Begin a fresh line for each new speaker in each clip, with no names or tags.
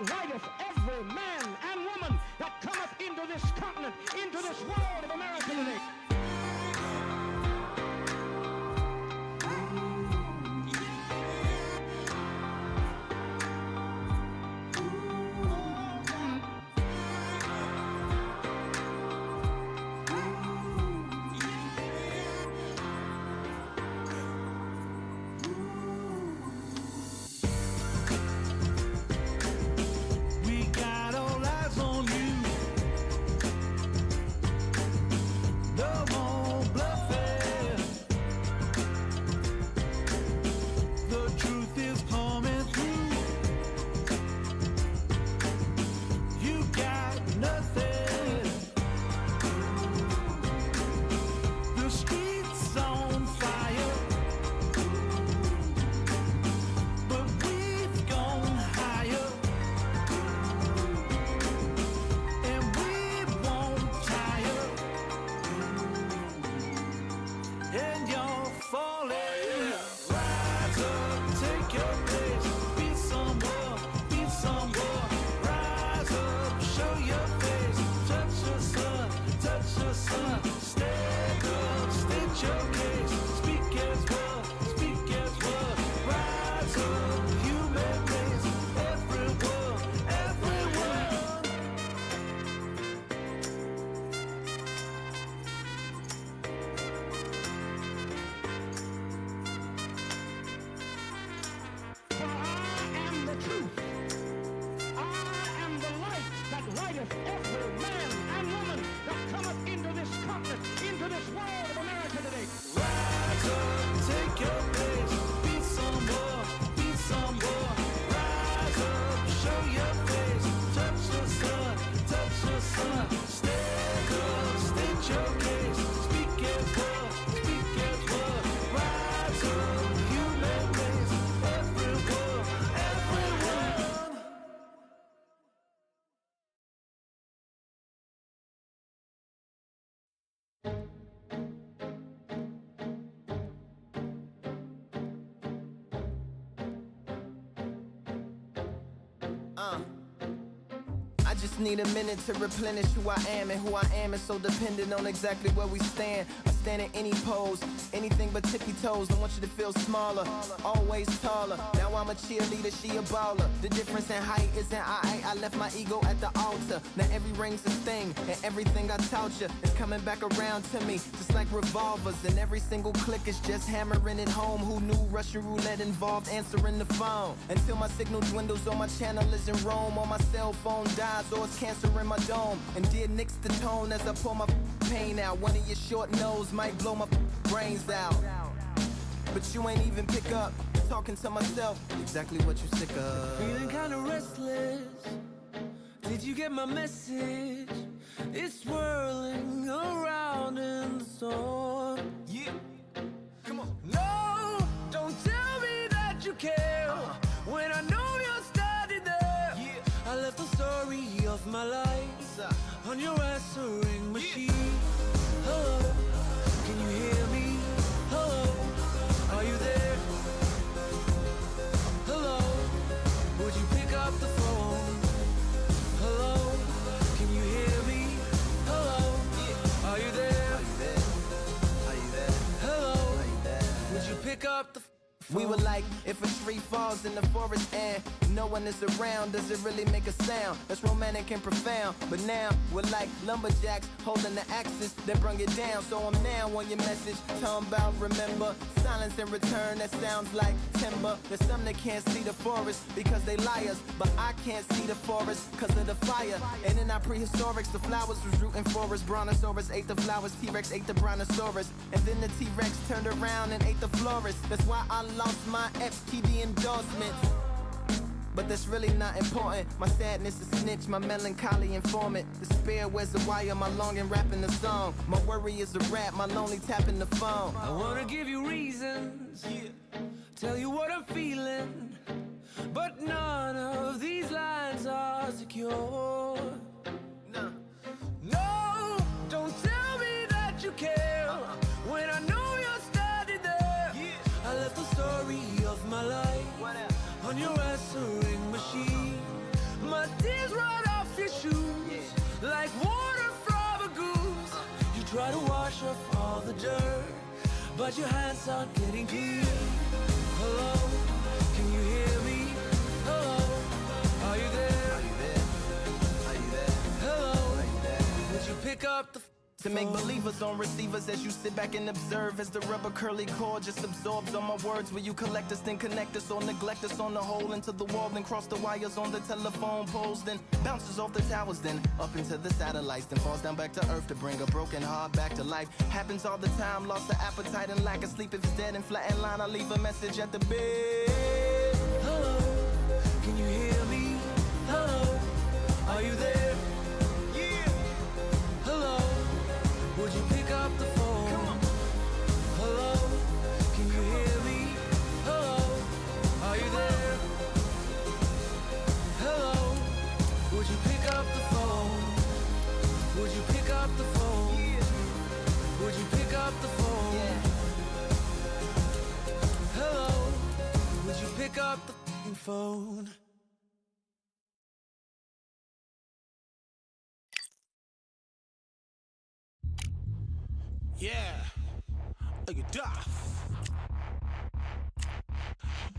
lighteth every man and woman that cometh into this continent, into this world of America today.
I just need a minute to replenish who I am, and who I am is so dependent on exactly where we stand. I stand in any pose, anything but tippy toes. Don't want you to feel smaller, always taller. Now I'm a cheerleader, she a baller. The difference in height isn't I left my ego at the altar. Now every ring's a thing, and everything I taught you is coming back around to me, just like revolvers. And every single click is just hammering it home. Who knew Russian roulette involved answering the phone? Until my signal dwindles or my channel is in Rome, or my cell phone dies, or it's cancer in my dome. And dear nicks the tone as I pour my pain out. One of your short nose might blow my brains out, but you ain't even pick up. Talking to myself, exactly what you sick of.
Feeling kinda restless. Did you get my message? It's swirling around in the storm.
Yeah, come on.
No, don't tell me that you care when I know you're standing there. Yeah. I left the story of my life on your answering machine. Hello, can you hear me? Hello, are you there? Hello, would you pick up the phone? Hello, can you hear me? Hello, are you there?
Are you there?
Hello,
Are you there?
would you pick up the
We were like, if a tree falls in the forest and no one is around, does it really make a sound? That's romantic and profound. But now we're like lumberjacks holding the axes that bring it down. So I'm now on your message, talking about remember. Silence in return, that sounds like timber. There's some that can't see the forest because they liars, but I can't see the forest because of the fire. And in our prehistorics, the flowers was rooting for us. Brontosaurus ate the flowers, T-Rex ate the Brontosaurus. And then the T-Rex turned around and ate the florist. That's why I lost my FTD endorsements. But that's really not important. My sadness is snitch, my melancholy informant. Despair wears a wire, my longing rapping the song. My worry is a rap, my lonely tapping the phone.
I wanna give you reasons, tell you what I'm feeling, but none of these lines are secure. No, don't tell me that you care when I know you're standing there. I left the story of my life on your answering machine. My tears run off your shoes like water from a goose. You try to wash off all the dirt, but your hands aren't getting clean. Hello, can you hear me? Hello, are you there?
Are you there?
Hello, would you pick up the
To make believers on receivers as you sit back and observe as the rubber curly cord just absorbs all my words. Will you collect us, then connect us, or neglect us on the hole into the wall, then cross the wires on the telephone poles, then bounces off the towers, then up into the satellites, then falls down back to earth to bring a broken heart back to life. Happens all the time, lost the appetite and lack of sleep. If it's dead and flat in line, I leave a message at the bed.
hello, can you hear me? Hello, are you there?
Yeah.
Hello, would you pick up the phone? Hello, can you hear me? Hello, are you there? Hello, would you pick up the phone? Would you pick up the phone? Would you pick up the phone? Hello, would you pick up the phone?
Yeah, look at Duff.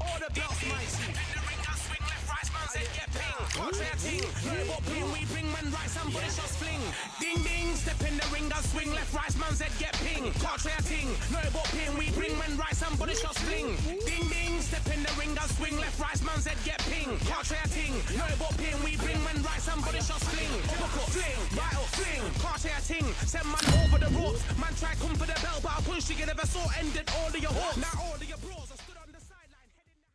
All the bells mighty. In the ring, I swing left, right, man's head get ping. Contrary ting, no ping, we bring man right, somebody shots fling. Ding ding, step in the ring, I swing left, right, man's head get ping. Contrary ting, no ping, we bring man right, somebody shots fling. Ding ding, step in the ring, I swing left, right, man's head get ping. Contrary ting, no ping, we bring man right, somebody shots fling. Typical fling, right or fling. Contrary ting, send man over the ropes. Man try come for the bell, but I push you, never saw ended all of your hopes. Now all of your bros are stood on the sideline, heading the hands.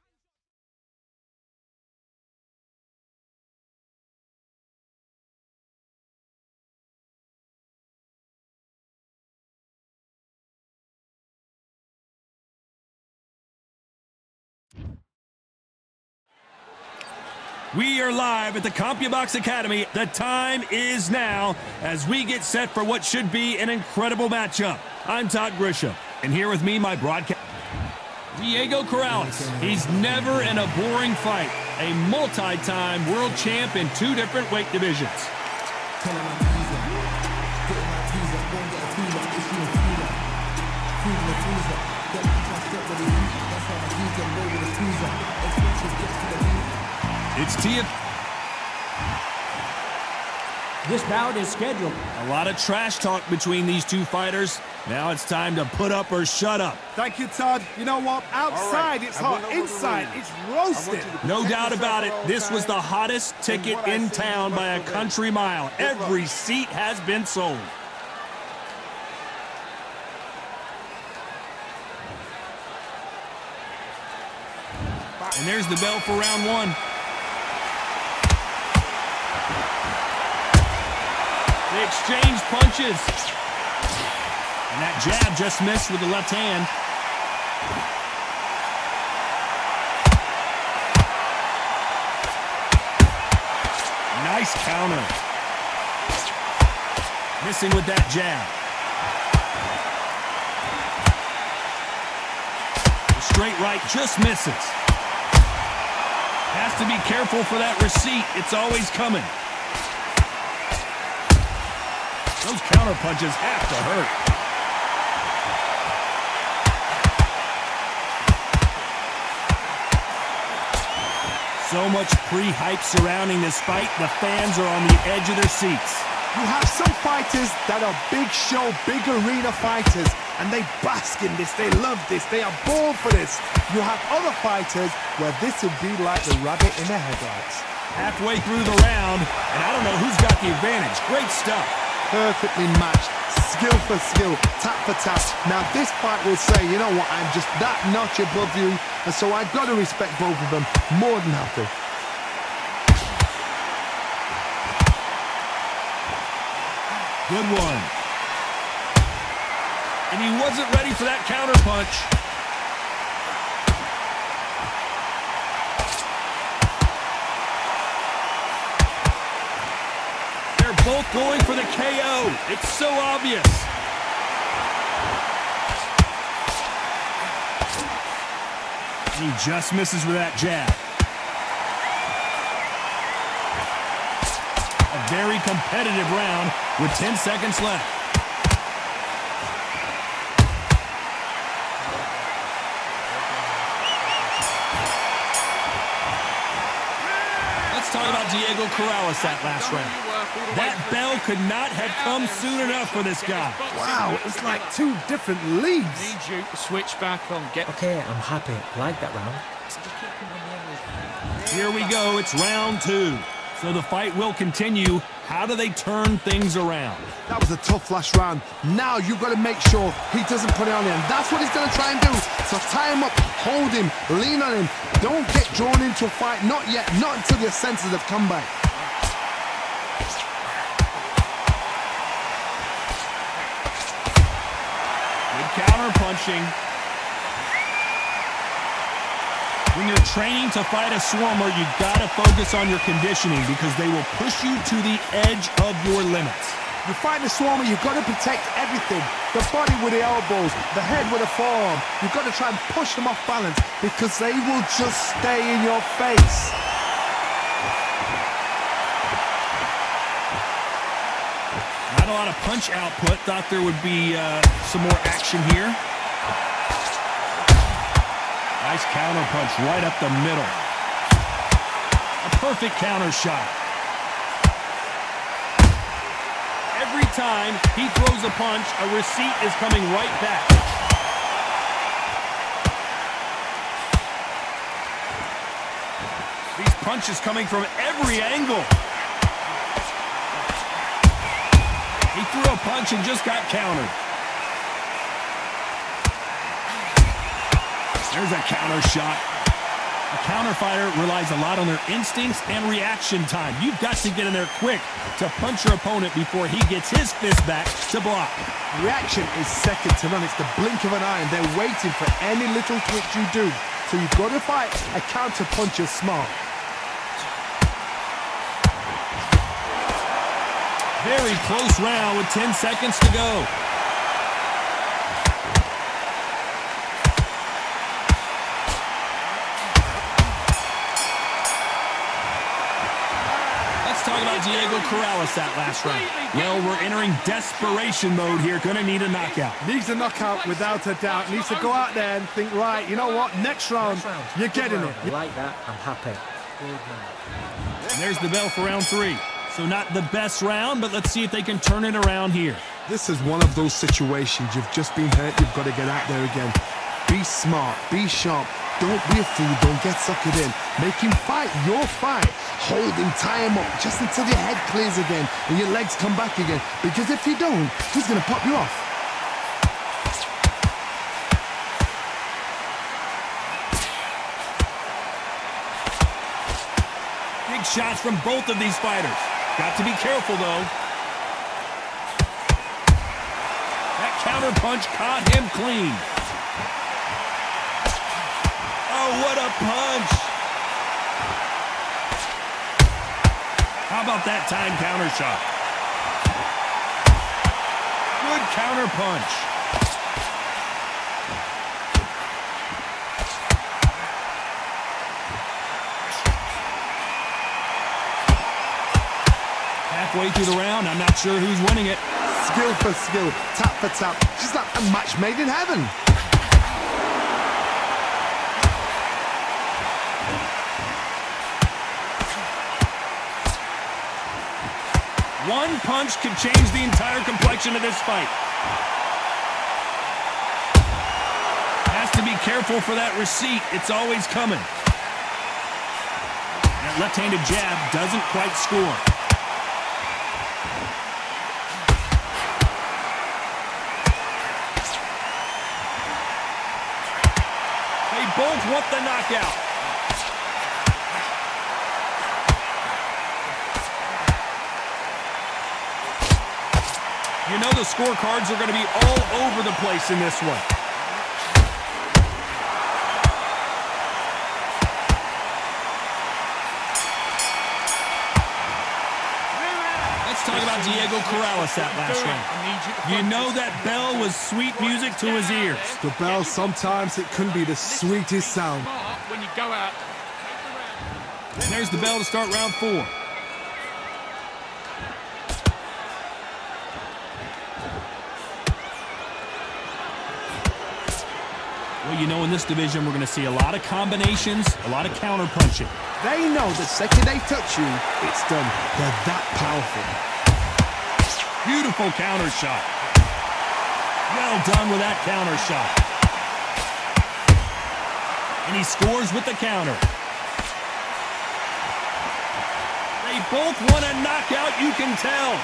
We are live at the CompuBox Academy. The time is now as we get set for what should be an incredible matchup. I'm Todd Grisham, and here with me, my broadcast, Diego Corrales. He's never in a boring fight. A multi-time world champ in 2 different weight divisions. It's TF.
This bout is scheduled.
A lot of trash talk between these two fighters. Now it's time to put up or shut up.
Thank you, Todd. You know what? Outside, it's hot. Inside, it's roasted.
No doubt about it, this was the hottest ticket in town by a country mile. Every seat has been sold. And there's the bell for round 1. They exchange punches. And that jab just missed with the left hand. Nice counter. Missing with that jab. The straight right just misses. Has to be careful for that receipt. It's always coming. Those counter punches have to hurt. So much pre-hype surrounding this fight, the fans are on the edge of their seats.
You have some fighters that are big show, big arena fighters, and they bask in this, they love this, they are born for this. You have other fighters where this would be like the rabbit in the headlights.
Halfway through the round, and I don't know who's got the advantage. Great stuff.
Perfectly matched, skill for skill, tap for tap. Now this fight will say, you know what, I'm just that notch above you, and so I've got to respect both of them more than happy.
Good one. And he wasn't ready for that counter punch. They're both going for the KO. It's so obvious. He just misses with that jab. A very competitive round with 10 seconds left. Let's talk about Diego Corrales that last round. That bell could not have come soon enough for this guy.
Wow, it's like two different leagues.
Need you to switch back on.
Okay, I'm happy. Like that round.
Here we go. It's round 2. So the fight will continue. How do they turn things around?
That was a tough last round. Now you've got to make sure he doesn't put it on him. That's what he's going to try and do. So tie him up, hold him, lean on him. Don't get drawn into a fight. Not yet. Not until your senses have come back.
Good counter punching. When you're training to fight a swarmer, you gotta focus on your conditioning because they will push you to the edge of your limits.
You fight the swarmer, you've got to protect everything. The body with the elbows, the head with the forearm. You've got to try and push them off balance because they will just stay in your face.
Not a lot of punch output. Thought there would be some more action here. Nice counter punch right up the middle. A perfect counter shot. Every time he throws a punch, a receipt is coming right back. These punches coming from every angle. He threw a punch and just got countered. There's a counter shot. A counter fighter relies a lot on their instincts and reaction time. You've got to get in there quick to punch your opponent before he gets his fist back to block.
Reaction is second to none. It's the blink of an eye, and they're waiting for any little twitch you do. So you've got to fight a counter puncher smart.
Very close round with 10 seconds to go. Talk about Diego Corrales that last round. Well, we're entering desperation mode here. Gonna need a knockout.
Needs a knockout without a doubt. Needs to go out there and think, right, you know what? Next round, you're getting it.
I like that. I'm happy.
And there's the bell for round 3. So not the best round, but let's see if they can turn it around here.
This is one of those situations. You've just been hurt. You've got to get out there again. Be smart. Be sharp. Don't be a fool. Don't get suckered in. Make him fight your fight. Hold him, tie him up just until your head clears again and your legs come back again. Because if you don't, he's going to pop you off.
Big shots from both of these fighters. Got to be careful, though. That counter punch caught him clean. Oh, what a punch. How about that time counter shot? Good counter punch. Halfway through the round, I'm not sure who's winning it.
Skill for skill, tap for tap. Just like a match made in heaven.
One punch could change the entire complexion of this fight. Has to be careful for that receipt. It's always coming. That left-handed jab doesn't quite score. They both want the knockout. You know the scorecards are going to be all over the place in this one. Let's talk about Diego Corrales that last round. You know that bell was sweet music to his ears.
The bell, sometimes it can be the sweetest sound.
When you go out.
And there's the bell to start round 4. Well, you know, in this division, we're going to see a lot of combinations, a lot of counter-punching.
They know the second they touch you, it's done. They're that powerful.
Beautiful counter shot. Well done with that counter shot. And he scores with the counter. They both want a knockout, you can tell.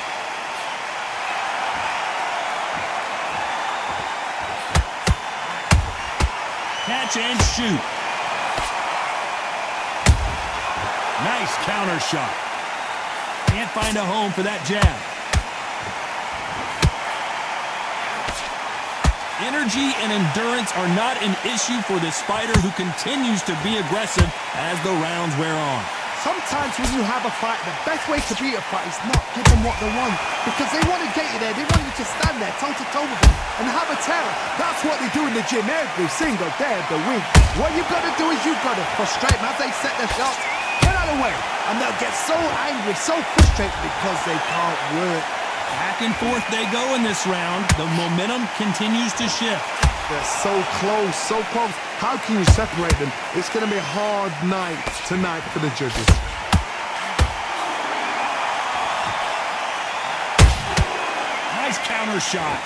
Catch and shoot. Nice counter shot. Can't find a home for that jab. Energy and endurance are not an issue for this fighter who continues to be aggressive as the rounds wear on.
Sometimes when you have a fight, the best way to beat a fight is not give them what they want. Because they want to get you there. They want you to stand there toe-to-toe with them and have a terror. That's what they do in the gym every single day of the week. What you've got to do is you've got to frustrate them as they set their shots. Get out of the way. And they'll get so angry, so frustrated because they can't work.
Back and forth they go in this round. The momentum continues to shift.
They're so close, so close. How can you separate them? It's going to be a hard night tonight for the judges.
Nice counter shot.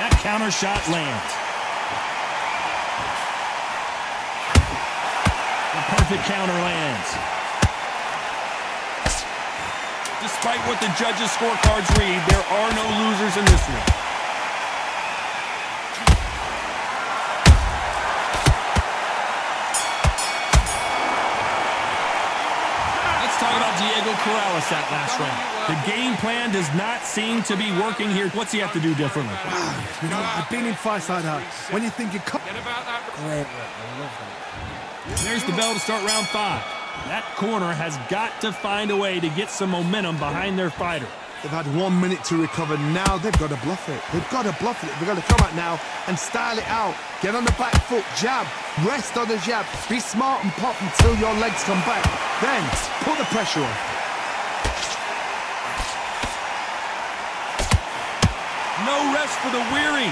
That counter shot lands. The perfect counter lands. Despite what the judges' scorecards read, there are no losers in this one. Talk about Diego Corrales that last round. The game plan does not seem to be working here. What's he have to do differently?
You know, I've been in fights like that. When you think you
Get about that.
Great, I love that.
There's the bell to start round 5. That corner has got to find a way to get some momentum behind their fighter.
They've had 1 minute to recover. Now they've got to bluff it. They've got to bluff it. They've got to come out now and style it out. Get on the back foot, jab, rest on the jab. Be smart and pop until your legs come back. Then put the pressure on.
No rest for the weary.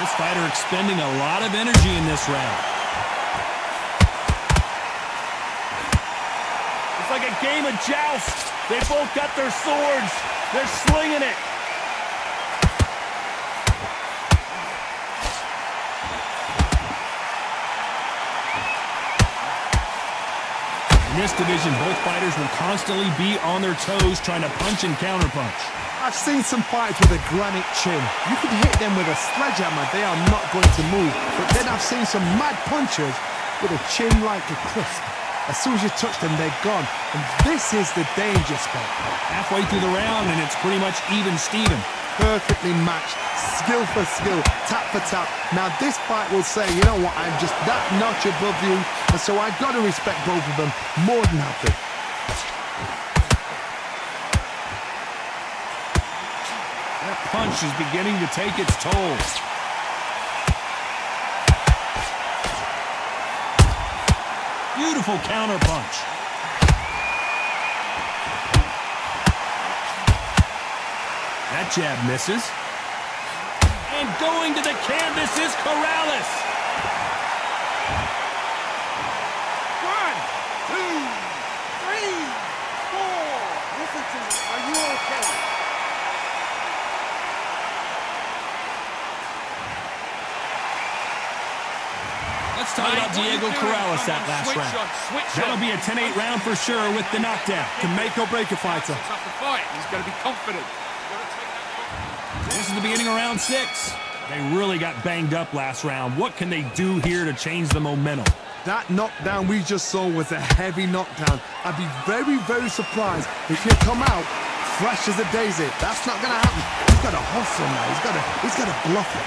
This fighter expending a lot of energy in this round. It's like a game of joust. They both got their swords. They're slinging it. In this division, both fighters will constantly be on their toes trying to punch and counterpunch.
I've seen some fights with a granite chin. You could hit them with a sledgehammer, they are not going to move. But then I've seen some mad punchers with a chin like a crisp. As soon as you touch them, they're gone. And this is the danger spot.
Halfway through the round, and it's pretty much even-steven.
Perfectly matched, skill for skill, tap for tap. Now this fight will say, you know what, I'm just that notch above you, and so I've got to respect both of them more than happy.
That punch is beginning to take its toll. Beautiful counter punch. That jab misses. And going to the canvas is Corrales.
1, 2, 3, 4. Listen to me. Are you okay?
Let's talk about Diego Corrales that last round. That'll be a 10-8 round for sure with the knockdown.
Can make or break a fighter.
Tough a fight. He's going to be confident.
This is the beginning of round 6. They really got banged up last round. What can they do here to change the momentum?
That knockdown we just saw was a heavy knockdown. I'd be very, very surprised if he come out fresh as a daisy. That's not going to happen. He's got to hustle now. He's got to bluff it.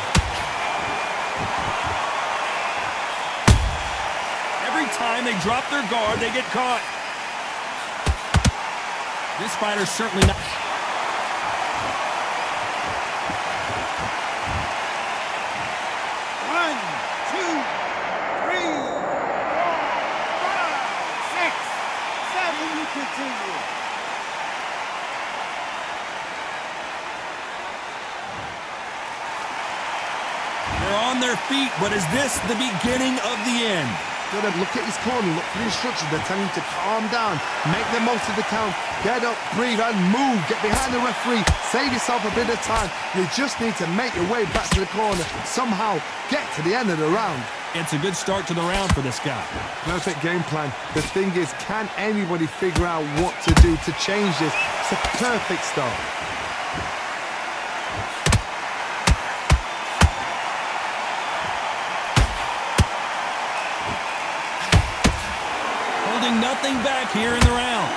Every time they drop their guard, they get caught. This fighter's certainly not...
1, 2, 3, 4, 5, 6, 7. You continue.
They're on their feet, but is this the beginning of the end?
Got to look at his corner, look for the instructions. They're telling him to calm down, make the most of the count, get up, breathe, and move. Get behind the referee, save yourself a bit of time. You just need to make your way back to the corner. Somehow get to the end of the round.
It's a good start to the round for this guy.
Perfect game plan. The thing is, can anybody figure out what to do to change this? It's a perfect start.
Holding nothing back here in the round.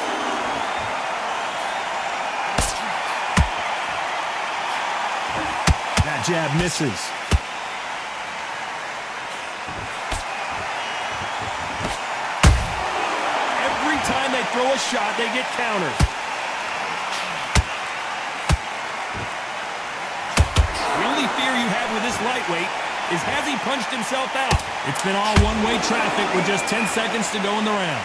That jab misses. Every time they throw a shot, they get countered. The only fear you have with this lightweight is, has he punched himself out? It's been all one-way traffic with just 10 seconds to go in the round.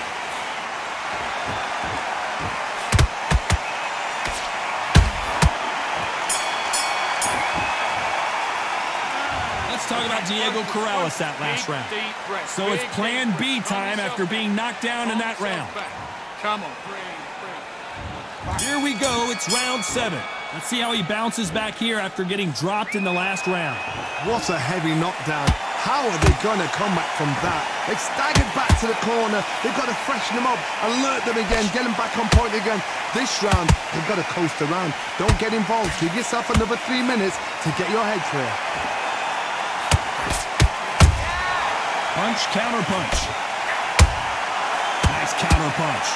Let's talk about Diego Corrales that last round. So it's plan B time after being knocked down in that round.
Come on.
Here we go, it's round 7. Let's see how he bounces back here after getting dropped in the last round.
What a heavy knockdown. How are they going to come back from that? They've staggered back to the corner. They've got to freshen them up, alert them again, get them back on point again. This round, they've got to coast around. Don't get involved. Give yourself another 3 minutes to get your head clear.
Punch, counter punch. Nice counter punch.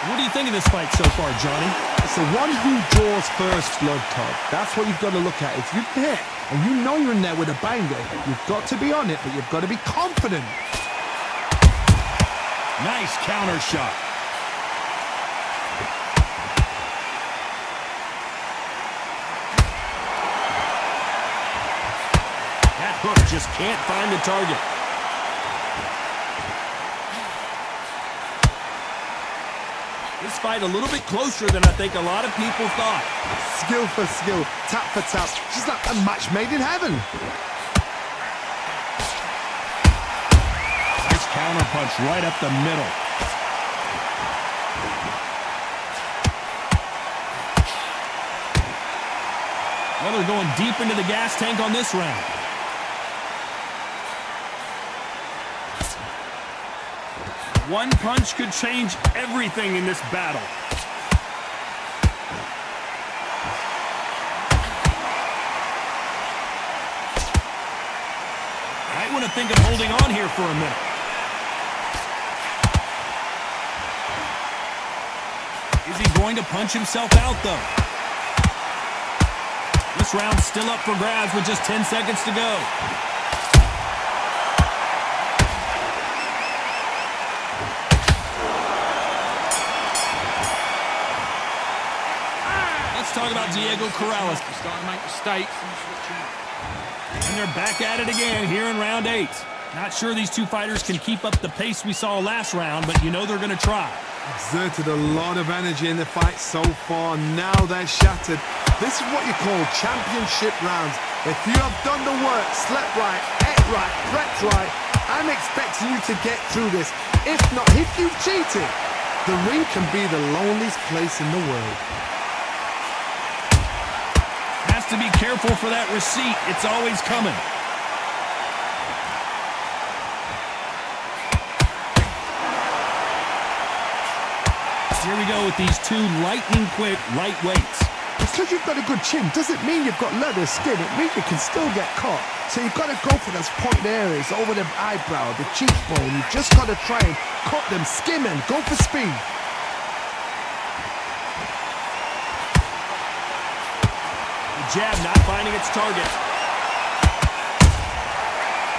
What do you think of this fight so far, Johnny?
It's the one who draws first blood, Todd. That's what you've got to look at. If you hit and you know you're in there with a banger, you've got to be on it, but you've got to be confident.
Nice counter shot. That hook just can't find the target. This fight a little bit closer than I think a lot of people thought.
Skill for skill, tap for tap. Just like a match made in heaven.
Nice counter punch right up the middle. Well, they're going deep into the gas tank on this round. One punch could change everything in this battle. Might want to think of holding on here for a minute. Is he going to punch himself out, though? This round's still up for grabs with just 10 seconds to go. Talk about Diego Corrales.
Starting to make mistakes.
And they're back at it again here in round 8. Not sure these two fighters can keep up the pace we saw last round, but you know they're going to try.
Exerted a lot of energy in the fight so far. Now they're shattered. This is what you call championship rounds. If you have done the work, slept right, ate right, prepped right, I'm expecting you to get through this. If not, if you've cheated, the ring can be the loneliest place in the world.
Has to be careful for that receipt. It's always coming. Here we go with these two lightning-quick lightweights.
Just because you've got a good chin doesn't mean you've got leather skin. It means you can still get caught. So you've got to go for those point areas, over the eyebrow, the cheekbone. You've just got to try and cut them, skim them, go for speed.
The jab not finding its target.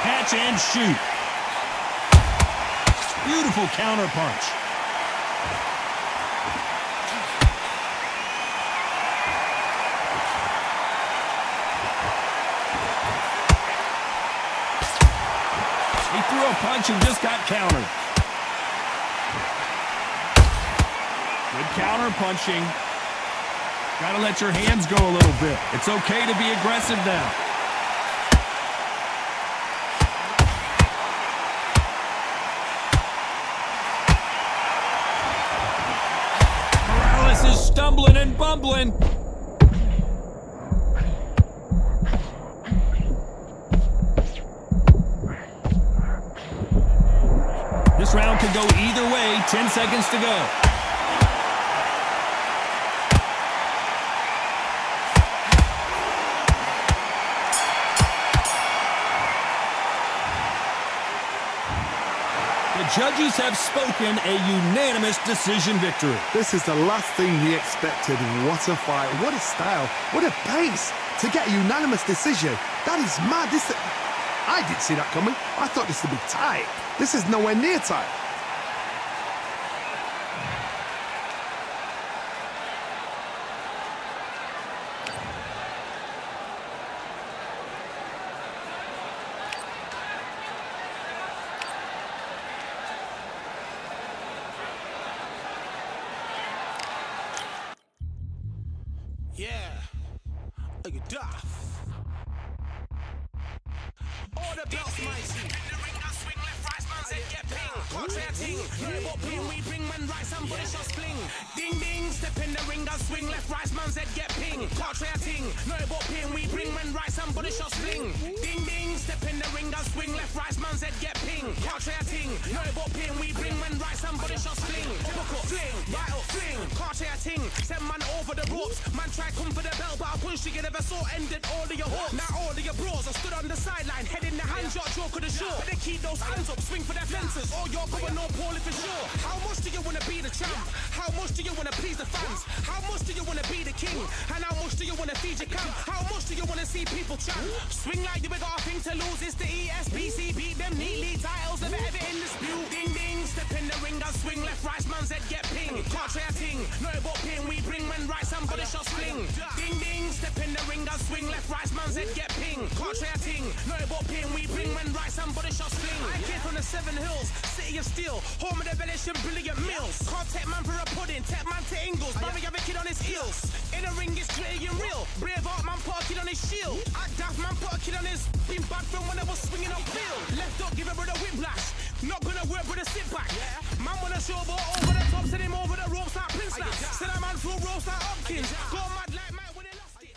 Catch and shoot. Beautiful counter punch. He threw a punch and just got countered. Good counter punching. Gotta let your hands go a little bit. It's okay to be aggressive now. Morales is stumbling and bumbling. This round could go either way. 10 seconds to go. The judges have spoken, a unanimous decision victory.
This is the last thing we expected. What a fight, what a style, what a pace to get a unanimous decision. That is mad. I didn't see that coming. I thought this would be tight. This is nowhere near tight.
Yeah, look at that. All the belts, mighty. In the ring, I swing left, right, man's head get ping. Contrary ting, no but ping, we bring man right, somebody shots fling. Ding ding, step in the ring, I swing left, right, man's head get ping. Contrary ting, no but ping, we bring man right, somebody shots fling. Ding ding, step in the ring, I swing left, right, man's head get ping. Contrary ting, no but ping, we bring man right, somebody shots fling. Hook up, fling, right up, fling. Contrary ting, send man over the ropes. Man try come for the belt, but I punched you, never saw ended all of your hopes. Now all of your bros, I stood on the sideline, head in the hand, shot, joke of the show. But they keep those hands up, swing for their fences, or you're going no poorly for sure. How much do you wanna be the champ? How much do you wanna please the fans? How much do you wanna be the king? And how much do you wanna feed your camp? How much do you wanna see people champ? Swing like you got a thing to lose, it's the ESBC, beat them neatly, titles never ever in dispute. Ding ding, step in the ring, I swing left, right, man's head get ping. Contrary ting, no but ping, we bring man right, somebody shots fling. Ding ding, step in the ring, I swing left, right, man's head get ping. Contrary ting, no but ping, we bring man right, somebody shots fling. I came from the 7 Hills, city of steel, home of the village and brilliant meals. Can't take man for a pudding, take man to Ingles, Barry have a kid on his heels. In the ring it's gritty and real, brave art man put a kid on his shield. Act daft man put a kid on his, been bad from when I was swinging on field. Left up, give a brother whiplash, not gonna work with a sit back. Man wanna show but over the top, send him over the ropes like Prince Lash. Send a man through ropes like Hopkins, go mad like Mike when they lost it.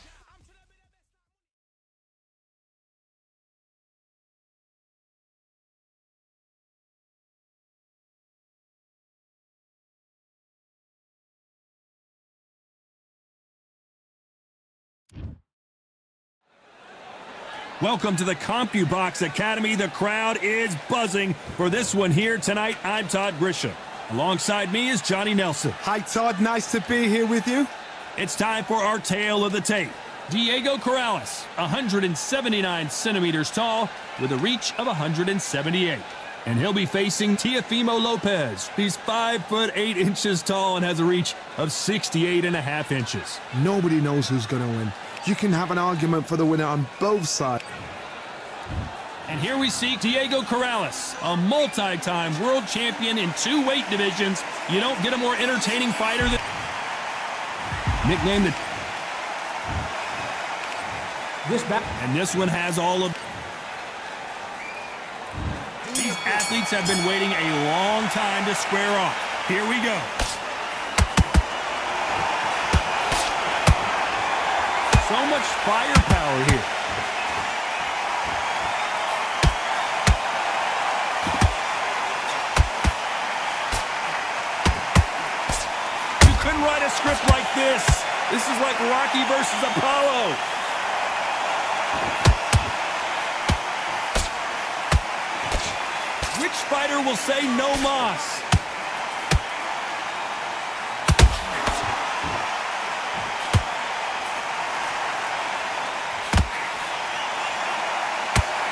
Welcome to the CompuBox Academy. The crowd is buzzing for this one here tonight. I'm Todd Grisham. Alongside me is Johnny Nelson.
Hi, Todd. Nice to be here with you.
It's time for our tale of the tape. Diego Corrales, 179 centimeters tall with a reach of 178. And he'll be facing Teofimo Lopez. He's 5'8" tall and has a reach of 68.5 inches.
Nobody knows who's going to win. You can have an argument for the winner on both sides.
And here we see Diego Corrales, a multi-time world champion in 2 weight divisions. You don't get a more entertaining fighter than... Nicknamed the... And this one has all of... These athletes have been waiting a long time to square off. Here we go. So much firepower here. You couldn't write a script like this. This is like Rocky versus Apollo. Which fighter will say no mas?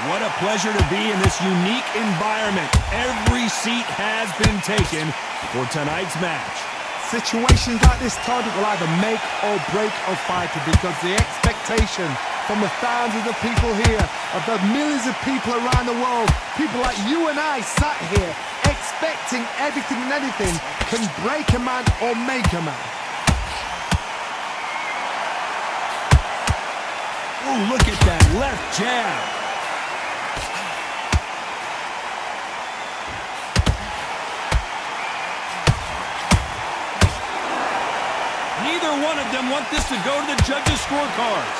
What a pleasure to be in this unique environment. Every seat has been taken for tonight's match.
Situations like this, Todd, will either make or break a fighter because the expectation from the thousands of people here, of the millions of people around the world, people like you and I sat here expecting everything and anything can break a man or make a man.
Oh, look at that left jab. Neither one of them want this to go to the judges' scorecards.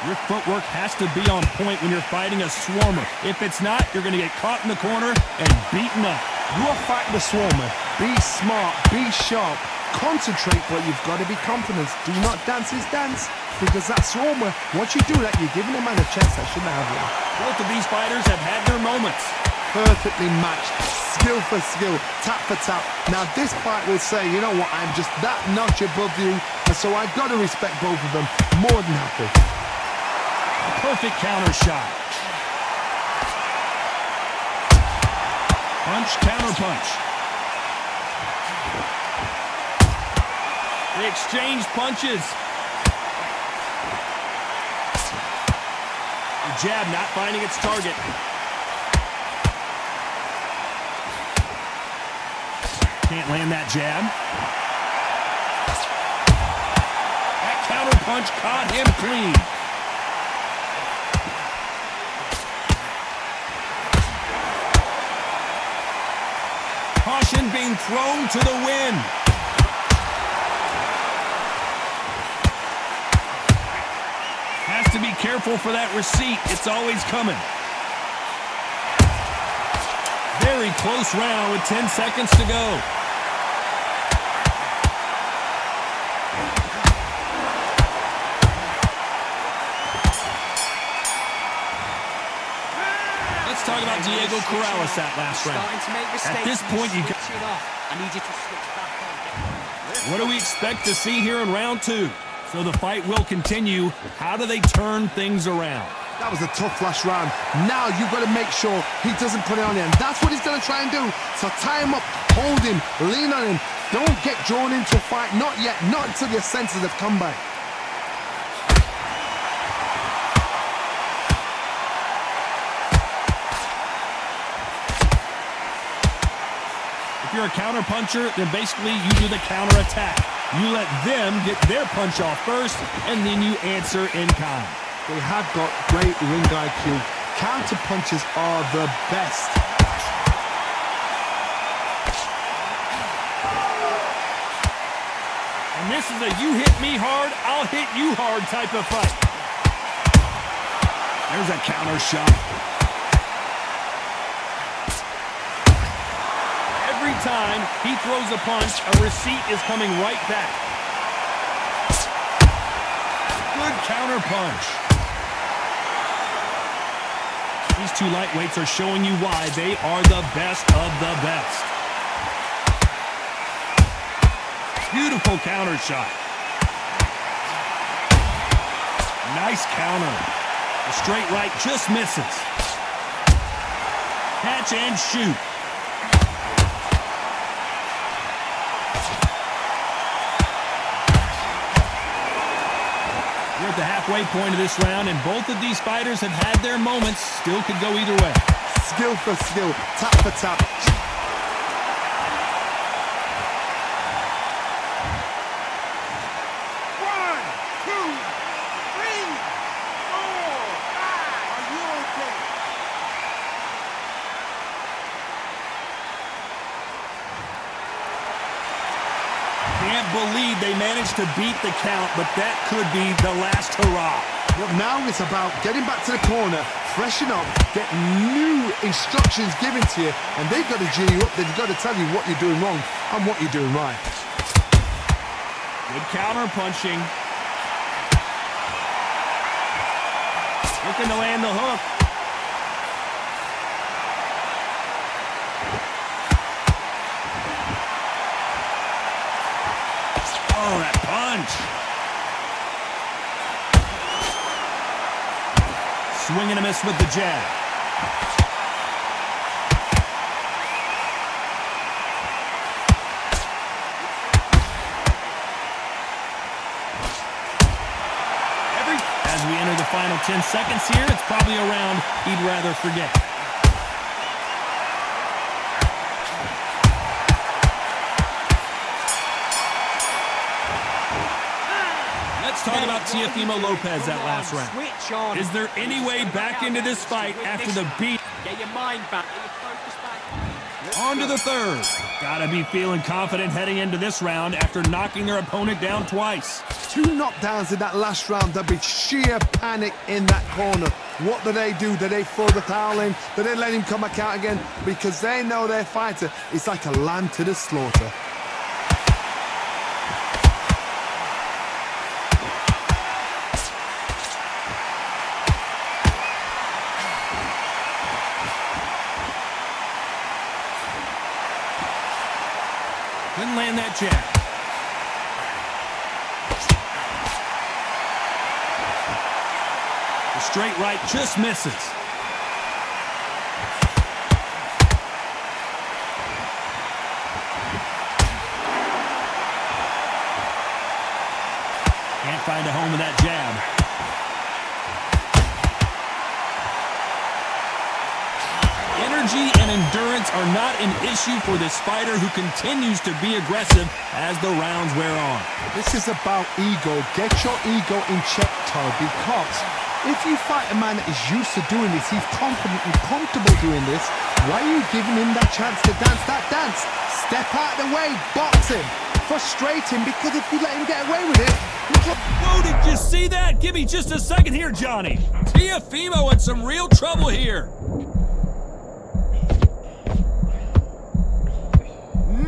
Your footwork has to be on point when you're fighting a swarmer. If it's not, you're going to get caught in the corner and beaten up.
You're fighting the swarmer. Be smart, be sharp, concentrate, but you've got to be confident. Do not dance his dance, because that swarmer, once you do that, you're giving a man a chance that shouldn't have one.
Both of these fighters have had their moments.
Perfectly matched, skill for skill, tap for tap. Now this fight will say, you know what, I'm just that notch above you, and so I've got to respect both of them. More than happy.
Perfect counter shot. Punch, counter punch. They exchange punches. The jab not finding its target. Can't land that jab. That counter punch caught him clean. Caution being thrown to the wind. Has to be careful for that receipt. It's always coming. Very close round with 10 seconds to go. Let's talk about Diego Corrales that last round. At this point, you got... What do we expect to see here in round 2? So the fight will continue. How do they turn things around?
That was a tough last round. Now you've got to make sure he doesn't put it on you, and that's what he's going to try and do. So tie him up, hold him, lean on him. Don't get drawn into a fight. Not yet. Not until your senses have come back.
If you're a counter puncher, then basically you do the counter attack. You let them get their punch off first, and then you answer in kind.
They have got great ring IQ. Counter punches are the best.
And this is a you hit me hard, I'll hit you hard type of fight. There's a counter shot. Every time he throws a punch, a receipt is coming right back. Good counter punch. These two lightweights are showing you why they are the best of the best. Beautiful counter shot. Nice counter. The straight right just misses. Catch and shoot. We're at the halfway point of this round, and both of these fighters have had their moments. Still could go either way.
Skill for skill, tap for tap.
One, two, three, four, five. Are you okay?
Can't believe they managed to beat the count, but that could be the last hurrah.
But now it's about getting back to the corner, freshen up, get new instructions given to you, and they've got to G you up. They've got to tell you what you're doing wrong and what you're doing right.
Good counter punching. Looking to land the hook. Oh, that punch. Swing and a miss with the jab. As we enter the final 10 seconds here, it's probably a round he'd rather forget. Let's talk about Teofimo Lopez that last round.
Switch on.
Is there any way back into this fight after the beat?
Get your mind back. Get your focus back.
On to the third. Gotta be feeling confident heading into this round after knocking their opponent down twice.
2 knockdowns in that last round. There'll be sheer panic in that corner. What do? Do they throw the towel in? Do they let him come back out again? Because they know their fighter is like a lamb to the slaughter.
Couldn't land that jab. The straight right just misses. Can't find a home with that jab. Energy and endurance are not an issue for this fighter who continues to be aggressive as the rounds wear on.
This is about ego. Get your ego in check, Todd, because if you fight a man that is used to doing this, he's confident and comfortable doing this, why are you giving him that chance to dance that dance? Step out of the way, box him, frustrate him, because if you let him get away with it...
Whoa, did you see that? Give me just a second here, Johnny. Teofimo in some real trouble here.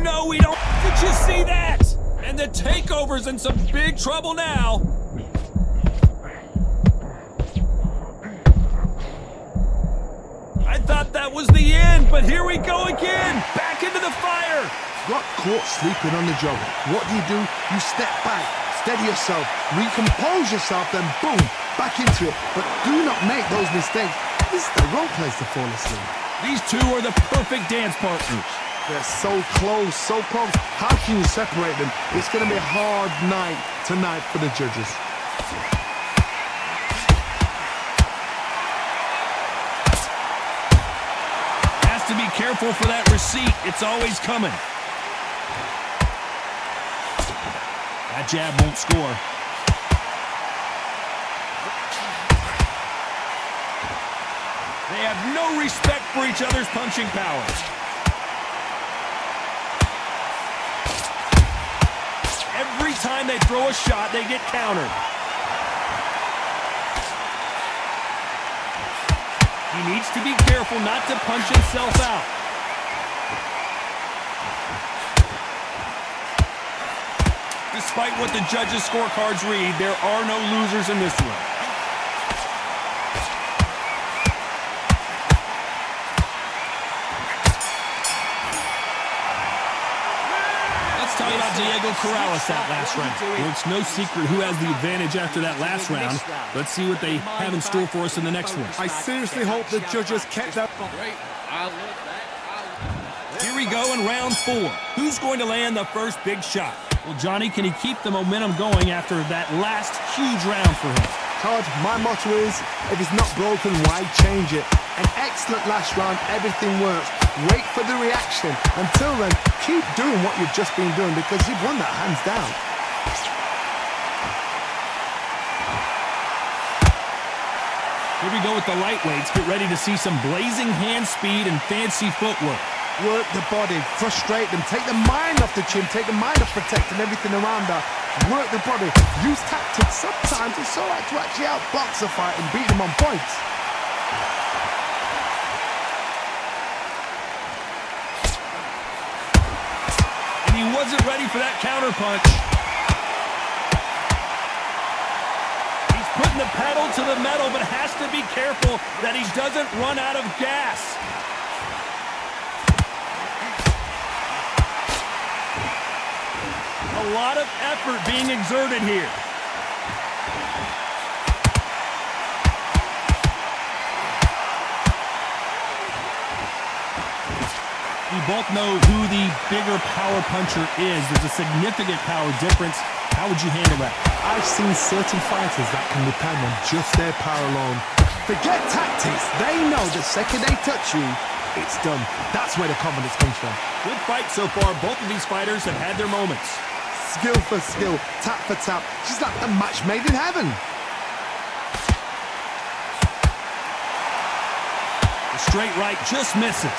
No, we don't. Did you see that? And the takeover's in some big trouble now. I thought that was the end, but here we go again. Back into the fire.
Got caught sleeping on the job. What do? You step back, steady yourself, recompose yourself, then boom, back into it. But do not make those mistakes. This is the wrong place to fall asleep.
These two are the perfect dance partners.
They're so close, so close. How can you separate them? It's going to be a hard night tonight for the judges.
Has to be careful for that receipt. It's always coming. That jab won't score. They have no respect for each other's punching powers. Every time they throw a shot, they get countered. He needs to be careful not to punch himself out. Despite what the judges' scorecards read, there are no losers in this one. Let's talk about Diego Corrales that last round. Well, it's no secret who has the advantage after that last round. Let's see what they have in store for us in the next one.
I seriously hope the judges kept that.
Here we go in round 4. Who's going to land the first big shot? Well, Johnny, can he keep the momentum going after that last huge round for him?
Todd, my motto is, if it's not broken, why change it? An excellent last round, everything works. Wait for the reaction. Until then, keep doing what you've just been doing because you've won that hands down.
Here we go with the lightweights. Get ready to see some blazing hand speed and fancy footwork.
Work the body, frustrate them, take the mind off the chin, take the mind off protecting everything around her. Work the body, use tactics. Sometimes it's all right to actually outbox a fight and beat them on points.
And he wasn't ready for that counter punch. He's putting the pedal to the metal, but has to be careful that he doesn't run out of gas. A lot of effort being exerted here. We both know who the bigger power puncher is. There's a significant power difference. How would you handle that?
I've seen certain fighters that can depend on just their power alone. Forget tactics. They know the second they touch you, it's done. That's where the confidence comes from.
Good fight so far. Both of these fighters have had their moments.
Skill for skill, tap for tap. She's like a match made in heaven.
The straight right just misses.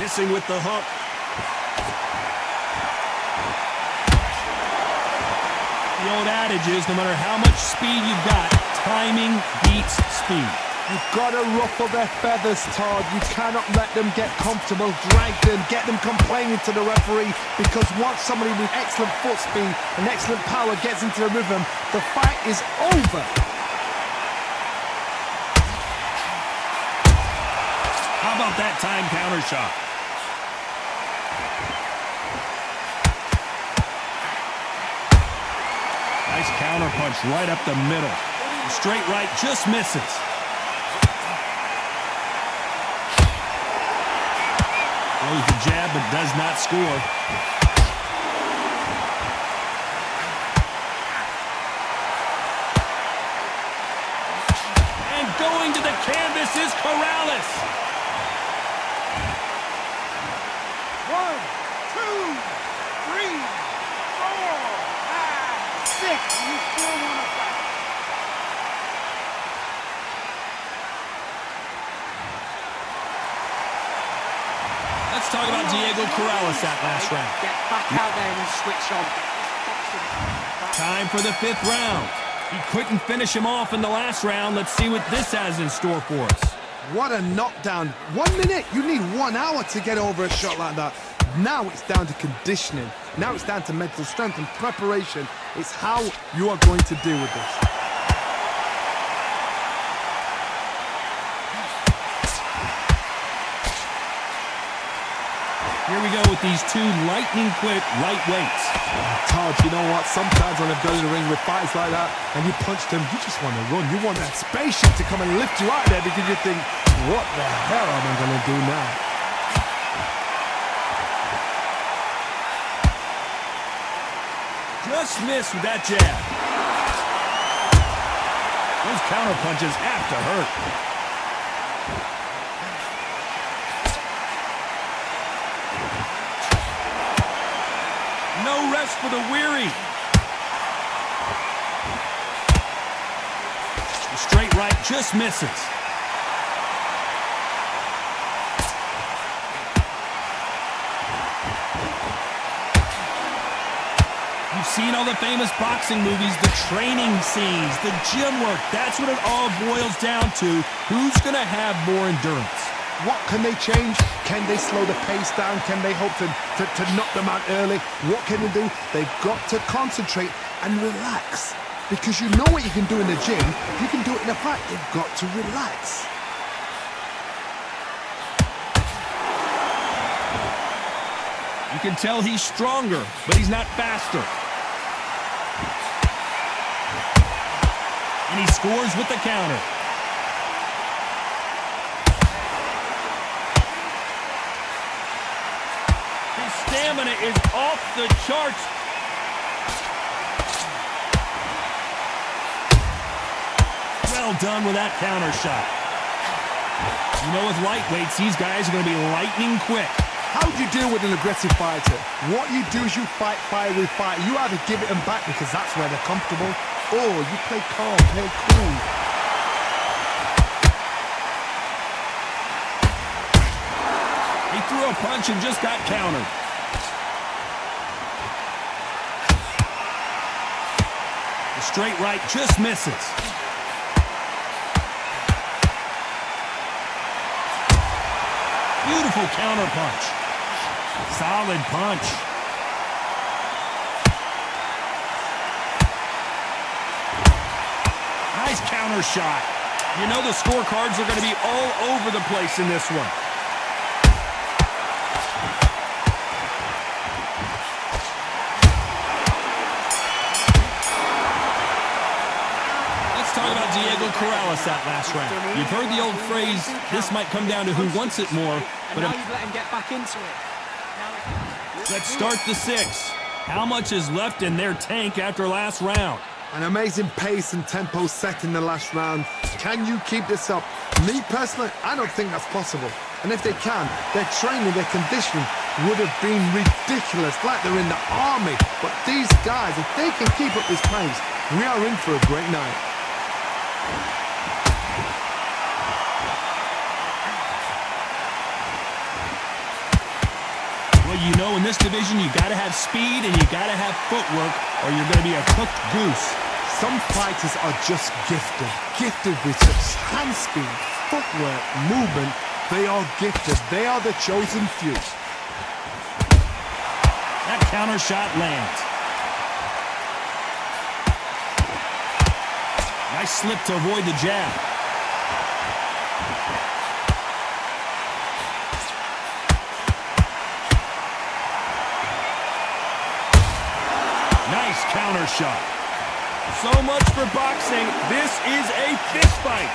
Missing with the hook. The old adage is no matter how much speed you've got, timing beats speed.
You've got to ruffle their feathers, Todd. You cannot let them get comfortable, drag them, get them complaining to the referee, because once somebody with excellent foot speed and excellent power gets into the rhythm, the fight is over.
How about that time counter shot? Nice counter punch right up the middle. The straight right just misses. Throws the jab but does not score. And going to the canvas is Corrales.
1, 2, 3, 4, 5, 6. You still want to fight.
Let's talk about Diego Corrales that last round.
Get back out there and switch on.
Time for the 5th round. He couldn't finish him off in the last round. Let's see what this has in store for us.
What a knockdown. 1 minute, you need 1 hour to get over a shot like that. Now it's down to conditioning. Now it's down to mental strength and preparation. It's how you are going to deal with this.
Here we go with these two lightning-quick lightweights.
Todd, you know what? Sometimes when I've gone in the ring with fights like that and you punch them, you just want to run. You want that spaceship to come and lift you out there because you think, what the hell am I going to do now?
Just missed with that jab. Those counter punches have to hurt. No rest for the weary. The straight right just misses. You've seen all the famous boxing movies, the training scenes, the gym work. That's what it all boils down to. Who's going to have more endurance?
What can they change? Can they slow the pace down? Can they hope to knock them out early? What can they do? They've got to concentrate and relax. Because you know what you can do in the gym, you can do it in a fight. They've got to relax.
You can tell he's stronger, but he's not faster. And he scores with the counter. stamina is off the charts. Well done with that counter shot. You know, with lightweights, these guys are going to be lightning quick.
How do you deal with an aggressive fighter? What you do is you fight fire with fire. You either give it them back because that's where they're comfortable, or you play calm, play cool.
He threw a punch and just got countered. The straight right just misses. Beautiful counter punch. Solid punch. Nice counter shot. You know the scorecards are going to be all over the place in this one. Let's talk about Diego Corrales that last round. You've heard the old phrase, this might come down to who wants it more.
And now you've let him get back into it.
Let's start the 6. How much is left in their tank after last round?
An amazing pace and tempo set in the last round. Can you keep this up? Me personally, I don't think that's possible. And if they can, their training, their conditioning would have been ridiculous, like they're in the army. But these guys, if they can keep up this pace, we are in for a great night.
Well, you know, in this division, you got to have speed and you got to have footwork, or you're going to be a cooked goose.
Some fighters are just gifted with such hand speed, footwork, movement. They are gifted. They are the chosen few.
That counter shot lands. Nice slip to avoid the jab. Nice counter shot. So much for boxing. This is a fist fight.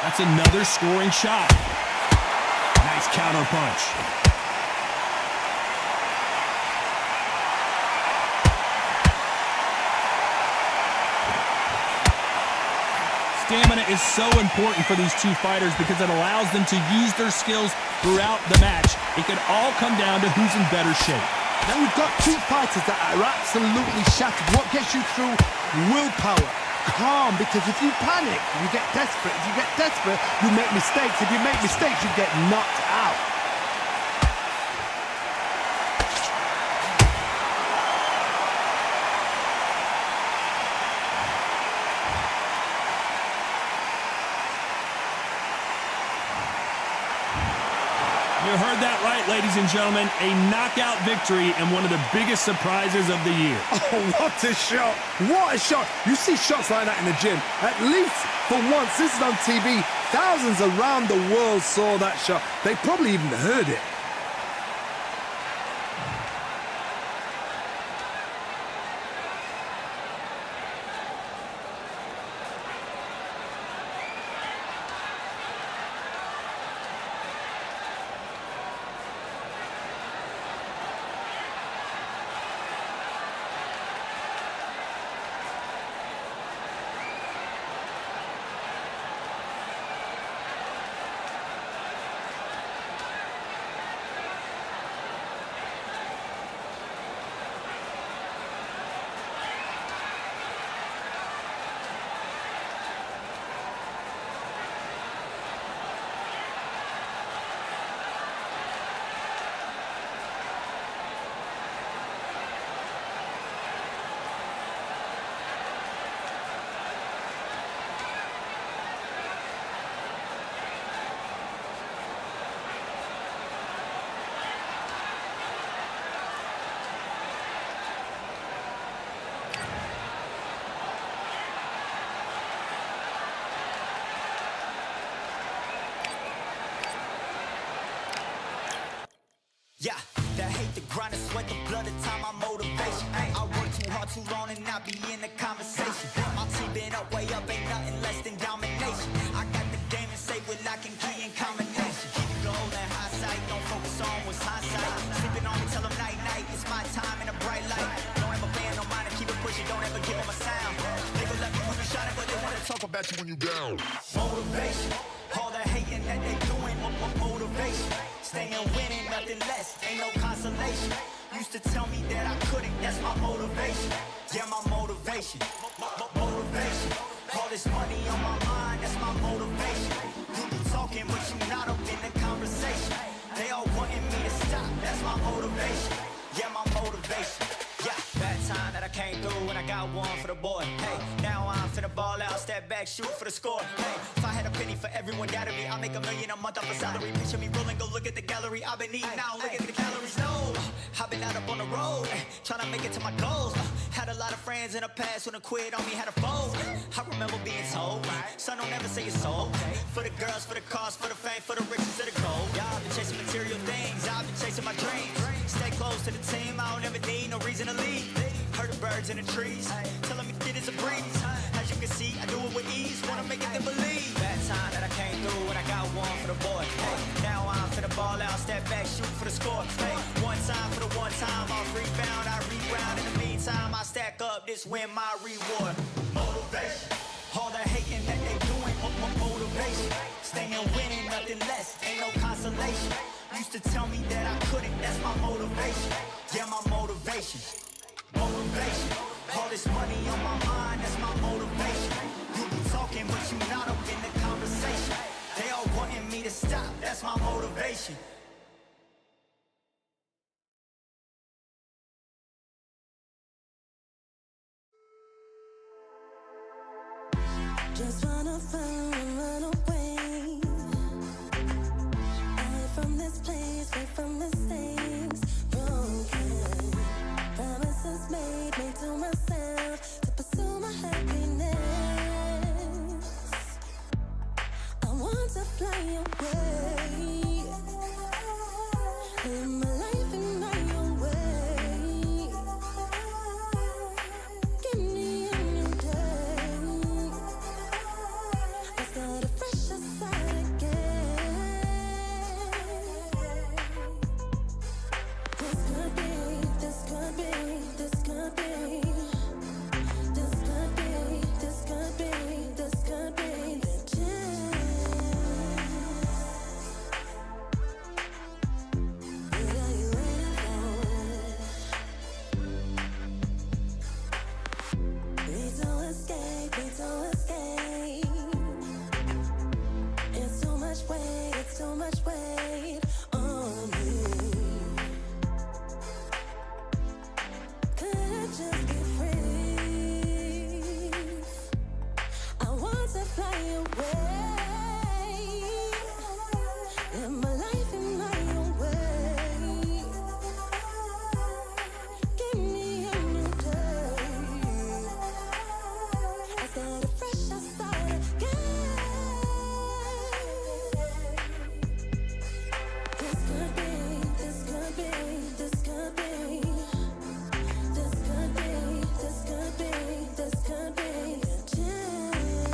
That's another scoring shot. Nice counter punch. Stamina is so important for these two fighters because it allows them to use their skills throughout the match. It could all come down to who's in better shape.
Now we've got two fighters that are absolutely shattered. What gets you through? Willpower. Calm, because if you panic, you get desperate. If you get desperate, you make mistakes. If you make mistakes, you get knocked out.
You heard that right, ladies and gentlemen. A knockout victory and one of the biggest surprises of the year.
Oh, what a shot. What a shot. You see shots like that in the gym. At least for once, this is on TV. Thousands around the world saw that shot. They probably even heard it.
Yeah, the hate, the grind, the sweat, the blood, the time, my motivation. I work too hard, too long, and not be in the conversation. My team been up, way up, ain't nothing less than domination. I got the game and say we're locking key in combination.
talk about you when you down.
Motivation, all the hating that they doing, motivation. Staying winning, nothing less, ain't no consolation. Used to tell me that I couldn't, that's my motivation. Yeah, my motivation, motivation. All this money on my mind, that's my motivation. You be talking, but you not up in the conversation. They all wanting me to stop, that's my motivation. Yeah, my motivation. Yeah, that time that I came through and I got one for the boy. Hey, now I'm finna ball out, step back, shoot for the score. Hey, if I had a penny for everyone doubted me, I'll make $1 million a month off a salary. Picture me rolling, go look at the gallery. I've been eating now, look at the calories. No, I've been out up on the road, trying to make it to my goals. Had a lot of friends in the past when I quit on me, had a fold. I remember being told, son, don't ever say it's so. For the girls, for the cars, for the fame, for the riches, for the gold. Y'all been chasing material things, I've been chasing my dreams. Stay close to the team, I don't ever need no reason to leave. Heard the birds in the trees, telling me it is a breeze. As you can see, I do it with ease, wanna make it them believe. That time that I came through and I got one for the boy. Hey, now I'm finna ball out, step back, shoot for the score. Hey, one time for the one time, off rebound, I reround. In the meantime, I stack up, this win my reward. Motivation, all the hating that they doing, motivation. Staying winning, nothing less, ain't no consolation. Used to tell me that I couldn't, that's my motivation. Yeah, my motivation, motivation. All this money on my mind, that's my motivation. You be talking, but you not up in the conversation. They all wanting me to stop, that's my motivation.
Just wanna find and run away. Away from this place, away from mistakes. Broken promises made to myself to pursue my happiness. I want to fly away. Live my life in my own way. Give me a new day. I start a fresh start again. This could be, this could be, this could be. This could be, this could be, this could be the chance. What are you waiting for? Need to escape, need to escape. It's too much weight, it's too much weight on me. Could I just be free? I want to fly away. Live my life in my own way. Give me a new day. I start a fresh, I start again. This could be, this could be, this could be. This could be, this could be, this could be the chance.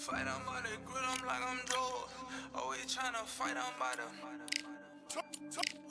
Fight on by the grill, I'm like I'm Joe. Always tryna fight on by the.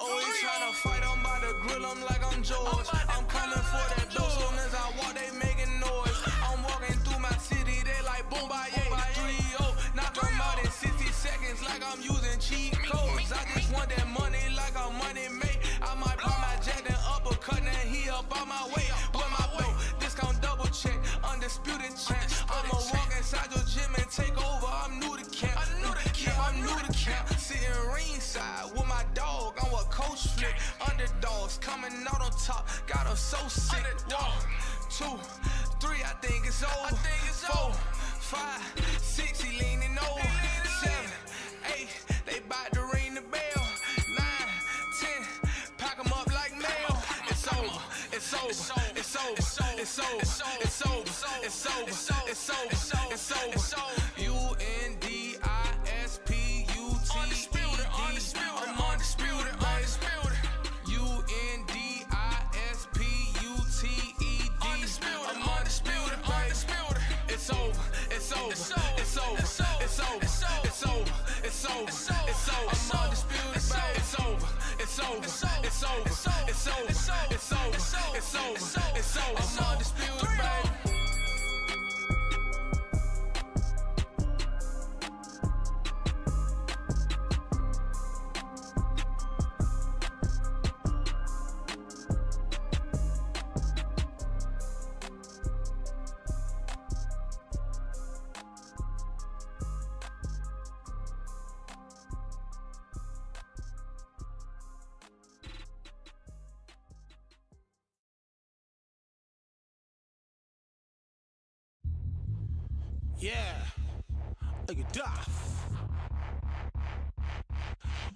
Always tryna fight on by the grill, I'm like I'm George. I'm coming for that dough, soon as I walk, they making noise. I'm walking through my city, they like boom, by 3-0. Knock them out in 60 seconds, like I'm using cheat codes. I just want that money, like I'm money made. I might buy my jack and uppercut, and he up on my way. With my belt, discount double check, undisputed champ. I'ma walk inside your gym and take over. I'm new to camp. I'm new to camp. Sitting ringside with my dog. I'm a coach flick. Underdogs coming out on top. Got them so sick. 1, 2, 3. I think it's over. 4, 5, 6. He leaning over. 7, 8. They bout to ring the bell. 9, 10. Pack them up like mail. It's over. It's over. It's over. It's over. It's over. It's over. It's over. It's over. Undisputed. I'm undisputed. I'm undisputed. It's over. It's over. It's over. It's over. It's over. It's over. It's over. It's over. I'm undisputed. It's over. It's over. It's over. It's over. It's over. It's over. It's over. It's over. I'm undisputed, baby.
Yeah, look at that.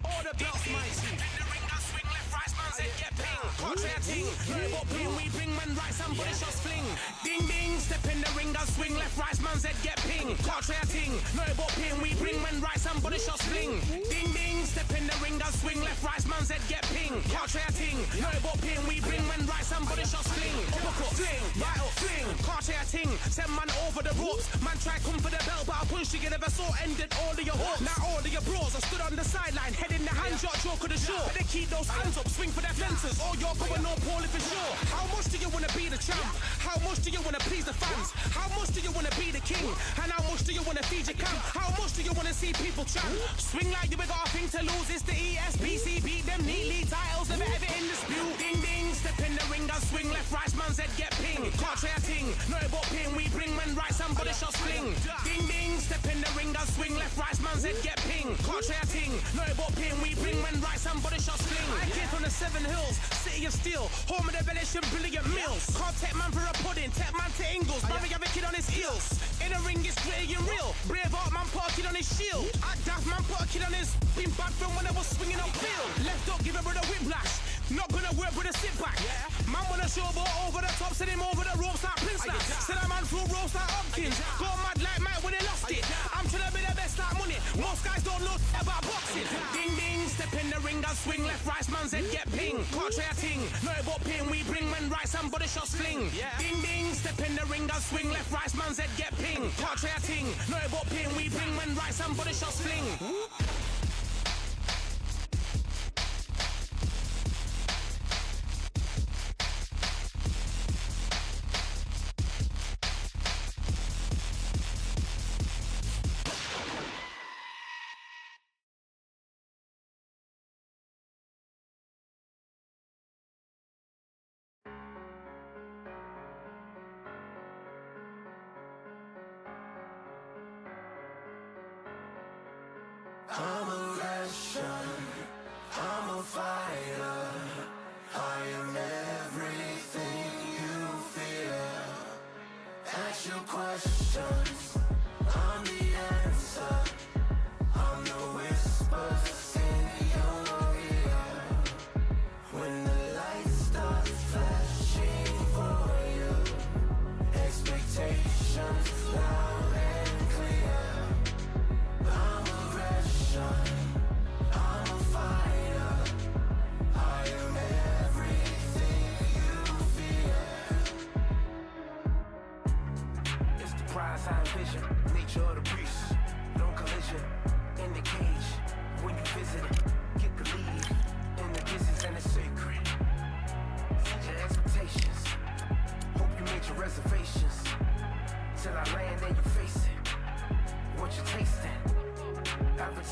All the belts, mighty. In the ring, I swing left, right, man's head get ping. Contrary ting, robot ping, we bring man right, somebody shots fling. Ding ding, step in the ring, I swing left, right, man's head get ping. Contrary ting, robot ping, we bring man right, somebody shots fling. Ding ding, step in the ring, I swing left, right, man's head get ping. Contrary ting, robot ping, we bring man right, somebody shots fling. Uppercut, fling, right up, fling. Contrary ting, send man over the ropes. Man try come for the belt, but I punched you, never saw ended all of your hopes. Now all of your bros, I stood on the sideline, head in the hand shot, joke of the show. And they keep those hands up, swing for their fences. Oh, you're going on poorly for sure. How much do you wanna be the champ? How much do you wanna please the fans? How much do you wanna be the king? And how much do you wanna feed your camp? How much do you wanna see people champ? Swing like you got a thing to lose. It's the ESBC, beat them neatly. Titles never ever in dispute. Ding ding, step in the ring, I swing left, right, man's head get ping. Contrary ting, no about ping, we bring man right, somebody shots fling. Ding ding, step in the ring, I swing left, right, man's head get ping. Contrary ting, no about ping, we bring man right, somebody shots fling. I came from the 7 Hills, city of steel, home of the Venetian brilliant meals. Can't take man for a pudding, take man to Ingles, Barry have a kid on his heels. In the ring it's gritty and real, brave art man put a kid on his shield. At daft man put a kid on his, been bad from when I was swinging on field. Left up, give a brother whiplash, not gonna work with a sit back. Man wanna showboat over the top, send him over the ropes like Prince Nat. Send a man through ropes like Hopkins, go mad like Mike when they lost it. I'm trying to be the best like money, most guys don't know about boxing. Ding ding, step in the ring, I swing left, right, man's head get ping. Contrary ting, no about ping, we bring man right, somebody shots fling. Ding ding, step in the ring, I swing left, right, man's head get ping. Contrary ting, no about ping, we bring man right, somebody shots fling.
I'm a Russian, I'm a fighter. I am everything you fear. Ask your questions, I'm the answer. I'm the whispers in your ear. When the lights start flashing for you, expectations loud and clear. I'm a Russian, I'm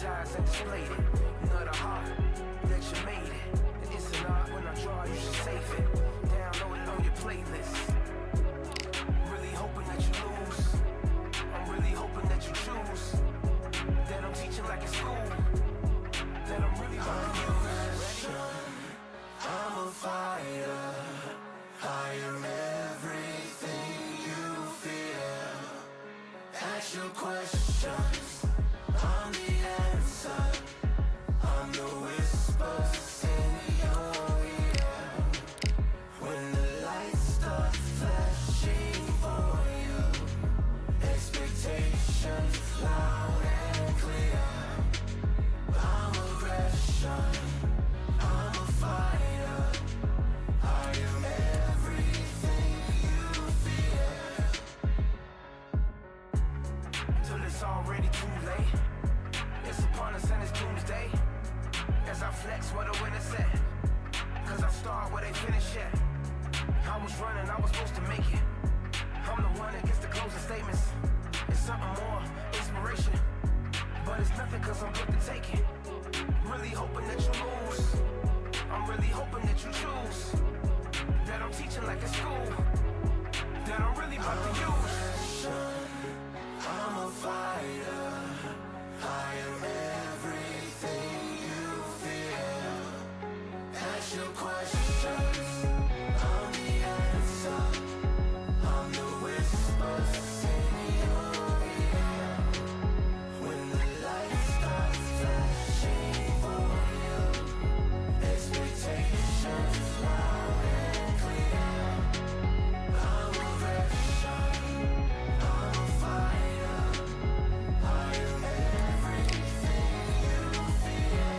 dramatized and displayed it. Know the heart that you made it. It's an art when I draw, you should save it. Download it on your playlist. Really hoping that you lose. I'm really hoping that you choose. That I'm teaching like in school. That I'm really about to use. I'm a fighter. I am everything you fear. Ask your questions. I'm the answer. I'm the whispers in your ear. When the lights start flashing for you, expectations loud and clear. I'm aggression. I'm a fighter. I am everything you fear. Till it's already too late. It's upon us and it's doomsday. As I flex where the winner set. Cause I start where they finish yet. I was running, I was supposed to make it. I'm the one that gets the closing statements. It's something more, inspiration. But it's nothing cause I'm good to take it. Really hoping that you lose. I'm really hoping that you choose. That I'm teaching like in school. That I'm really about to use. I'm a fighter. I am everything you fear. Ask your questions. I'm the answer. I'm the whispers in your ear. When the light starts flashing for you, expectations loud and clear. I'm aggression. I'm a fighter. I am everything you fear.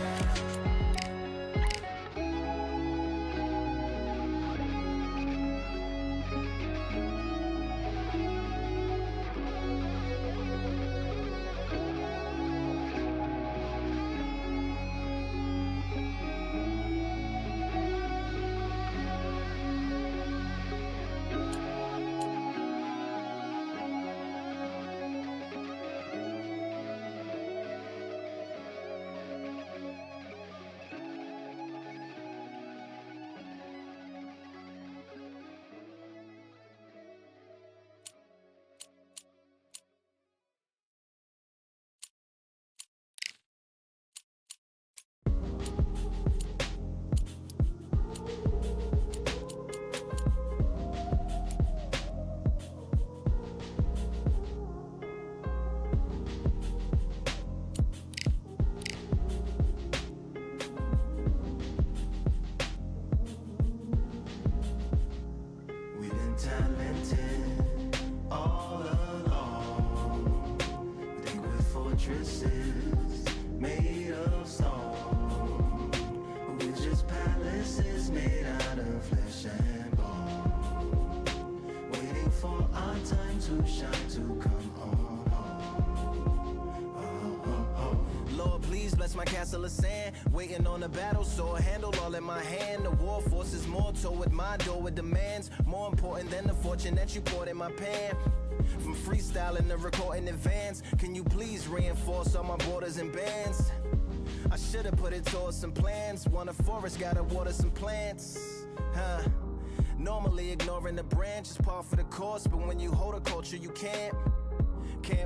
We've been talented all along. Think we're fortresses made of stone. But we're just palaces made out of flesh and bone. Waiting for our time to shine, to come on home. Oh, oh, oh. Lord, please bless my castle of sand. Waiting on the battle sword, handle all in my hand. The war force is more toward my door with demands. More important than the fortune that you poured in my pan. From freestyling to recording advance, can you please reinforce all my borders and bands? I should've put it towards some plans. Want a forest, gotta water some plants. Normally ignoring the branch is par for the course, but when you hold a culture you can't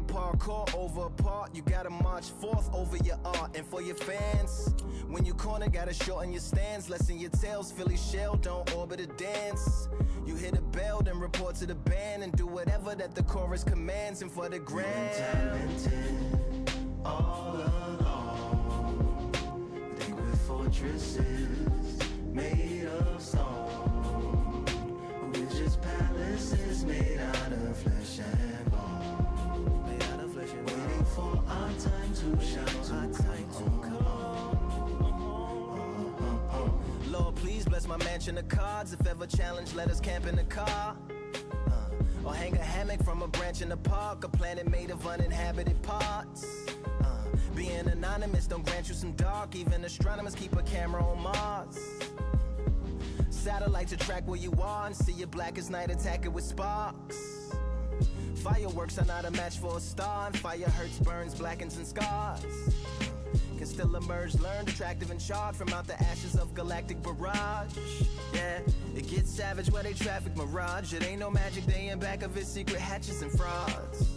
parkour over a part. You gotta march forth over your art. And for your fans, when you corner, gotta shorten your stance. Lessen your tails, Philly shell, don't orbit a dance. You hit a bell, then report to the band and do whatever that the chorus commands. And for the grand, talented all along. Think we're fortresses made of stone. But we're just palaces made out of flesh and bone. Waiting for our time to shine, Lord, please bless my mansion of cards. If ever challenged, let us camp in the car. Or hang a hammock from a branch in the park. A planet made of uninhabited parts. Being anonymous don't grant you some dark. Even astronomers keep a camera on Mars. Satellite to track where you are and see your black as night, attack it with sparks. Fireworks are not a match for a star, and fire hurts, burns, blackens, and scars. still emerged, learned, attractive and charred from out the ashes of galactic barrage. Yeah, it gets savage where they traffic mirage. It ain't no magic day in back of its secret hatches and frauds.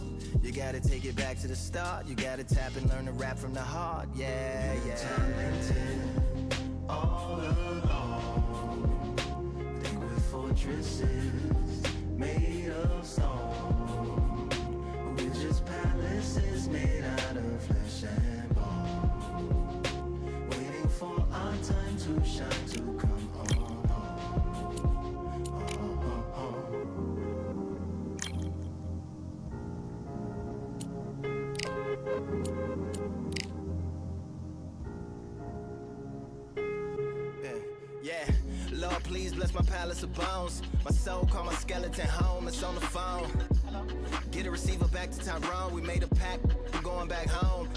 You gotta take it back to the start. You gotta tap and learn to rap from the heart. Yeah, yeah. Talented all along. Think we're fortresses made of stone. We're just palaces made out of flesh and bone. Waiting for our time to shine, to come on. Yeah, Lord, please bless my palace of bones. My soul call my skeleton home. It's on the phone. Get a receiver back to Tyrone. We made a pact, we're going back home.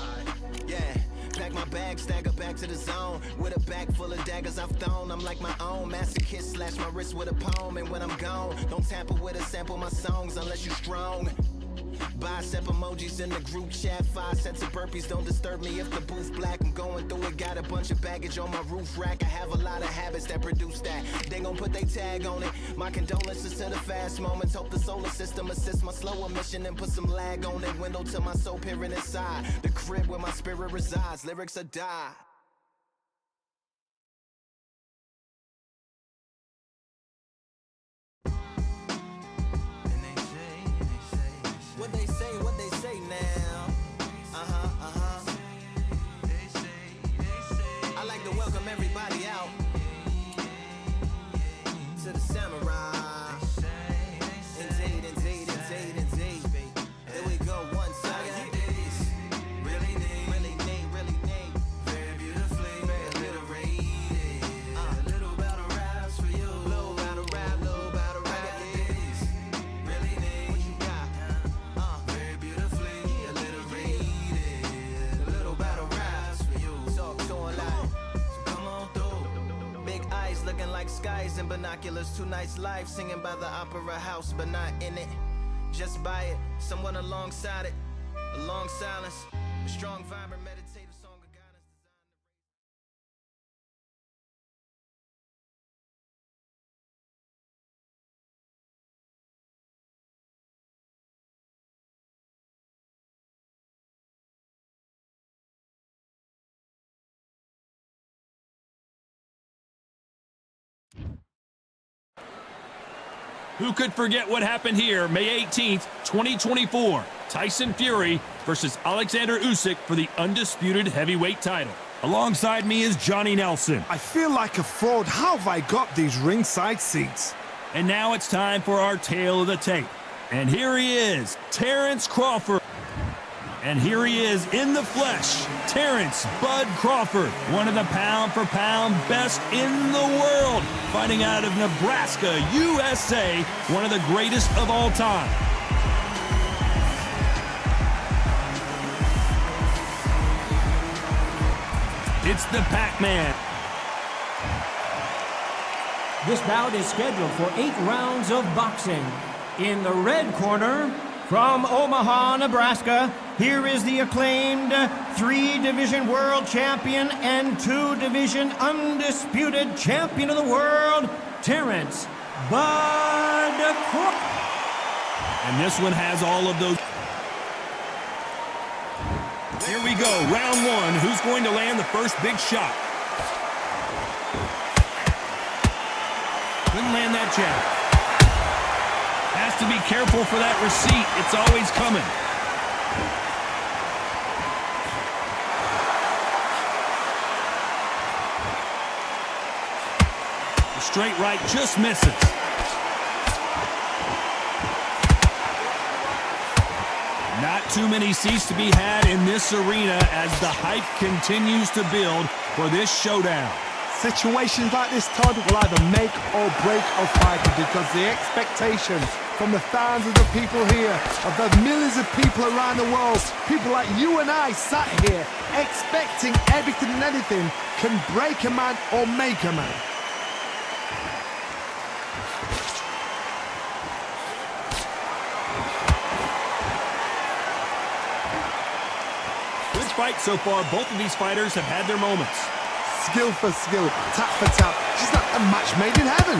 Yeah, pack my bag, stagger back to the zone. With a bag full of daggers I've thrown. I'm like my own masochist, slash my wrist with a poem. And when I'm gone, don't tamper with or sample my songs unless you strong. Bicep emojis in the group chat. 5 sets of burpees, don't disturb me if the booth black. I'm going through it, got a bunch of baggage on my roof rack. I have a lot of habits that produce that. They gon' put their tag on it. My condolences to the fast moments. Hope the solar system assists my slower mission and put some lag on it. Window to my soul peering inside the crib where my spirit resides. Lyrics are die. What they say now. I like to welcome everybody out to the samurai. Indeed. Here we go, one side. Really neat. Very beautifully alliterated. A little battle raps for you. Little battle rap. Really neat. What you got? Very beautifully alliterated. A little battle raps for you. Talk to a lot. So come on through. Big eyes looking like skies and binoculars. 2 nights live singing by the opera house, but not in it. Just by it, someone alongside it. A long silence, a strong, vibrant, meditative song of guidance
Who could forget what happened here May 18th, 2024? Tyson Fury versus Alexander Usyk for the undisputed heavyweight title. Alongside me is Johnny Nelson.
I feel like a fraud. How have I got these ringside seats?
And now it's time for our tale of the tape. And here he is, Terrence Crawford. And here he is in the flesh, Terrence Bud Crawford, one of the pound-for-pound best in the world, fighting out of Nebraska, USA, one of the greatest of all time. It's the Pac-Man.
This bout is scheduled for 8 rounds of boxing. In the red corner, from Omaha, Nebraska, here is the acclaimed 3-division world champion and 2-division undisputed champion of the world, Terrence Bud Crawford.
And this one has all of those. Here we go, round 1. Who's going to land the first big shot? Couldn't land that jab. Has to be careful for that receipt. It's always coming. The straight right just misses. Not too many seats to be had in this arena as the hype continues to build for this showdown.
Situations like this, Todd, will either make or break a fighter because the expectations from the thousands of people here, of the millions of people around the world, people like you and I sat here expecting everything and anything, can break a man or make a man.
With
fight so far, both of these fighters have had their moments.
Skill for skill, tap for tap. Just like a match made in heaven.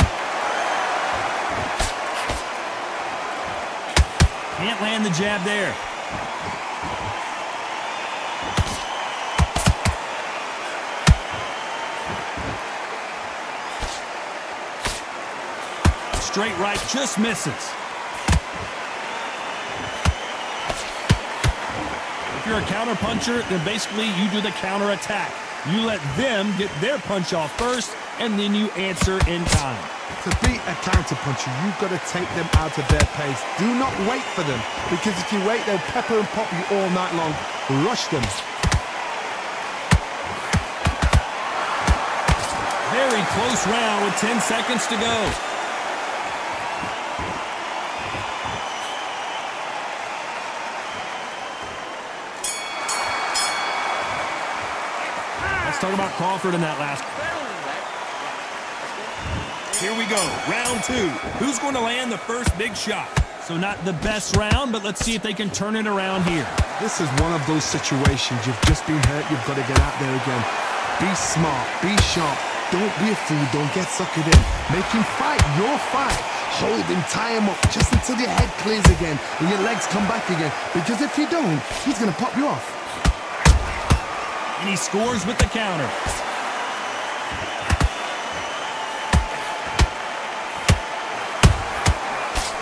Can't land the jab there. Straight right just misses. If you're a counter puncher, then basically you do the counter attack. You let them get their punch off first, and then you answer in time.
To beat a counter puncher, you've got to take them out of their pace. Do not wait for them, because if you wait, they'll pepper and pop you all night long. Rush them.
Very close round with 10 seconds to go. Let's talk about Crawford in that last. Here we go, round 2. Who's going to land the first big shot? So not the best round, but let's see if they can turn it around here.
This is one of those situations. You've just been hurt, you've got to get out there again. Be smart, be sharp. Don't be a fool, don't get suckered in. Make him fight your fight. Hold him, tie him up, just until your head clears again and your legs come back again. Because if you don't, he's going to pop you off.
And he scores with the counter.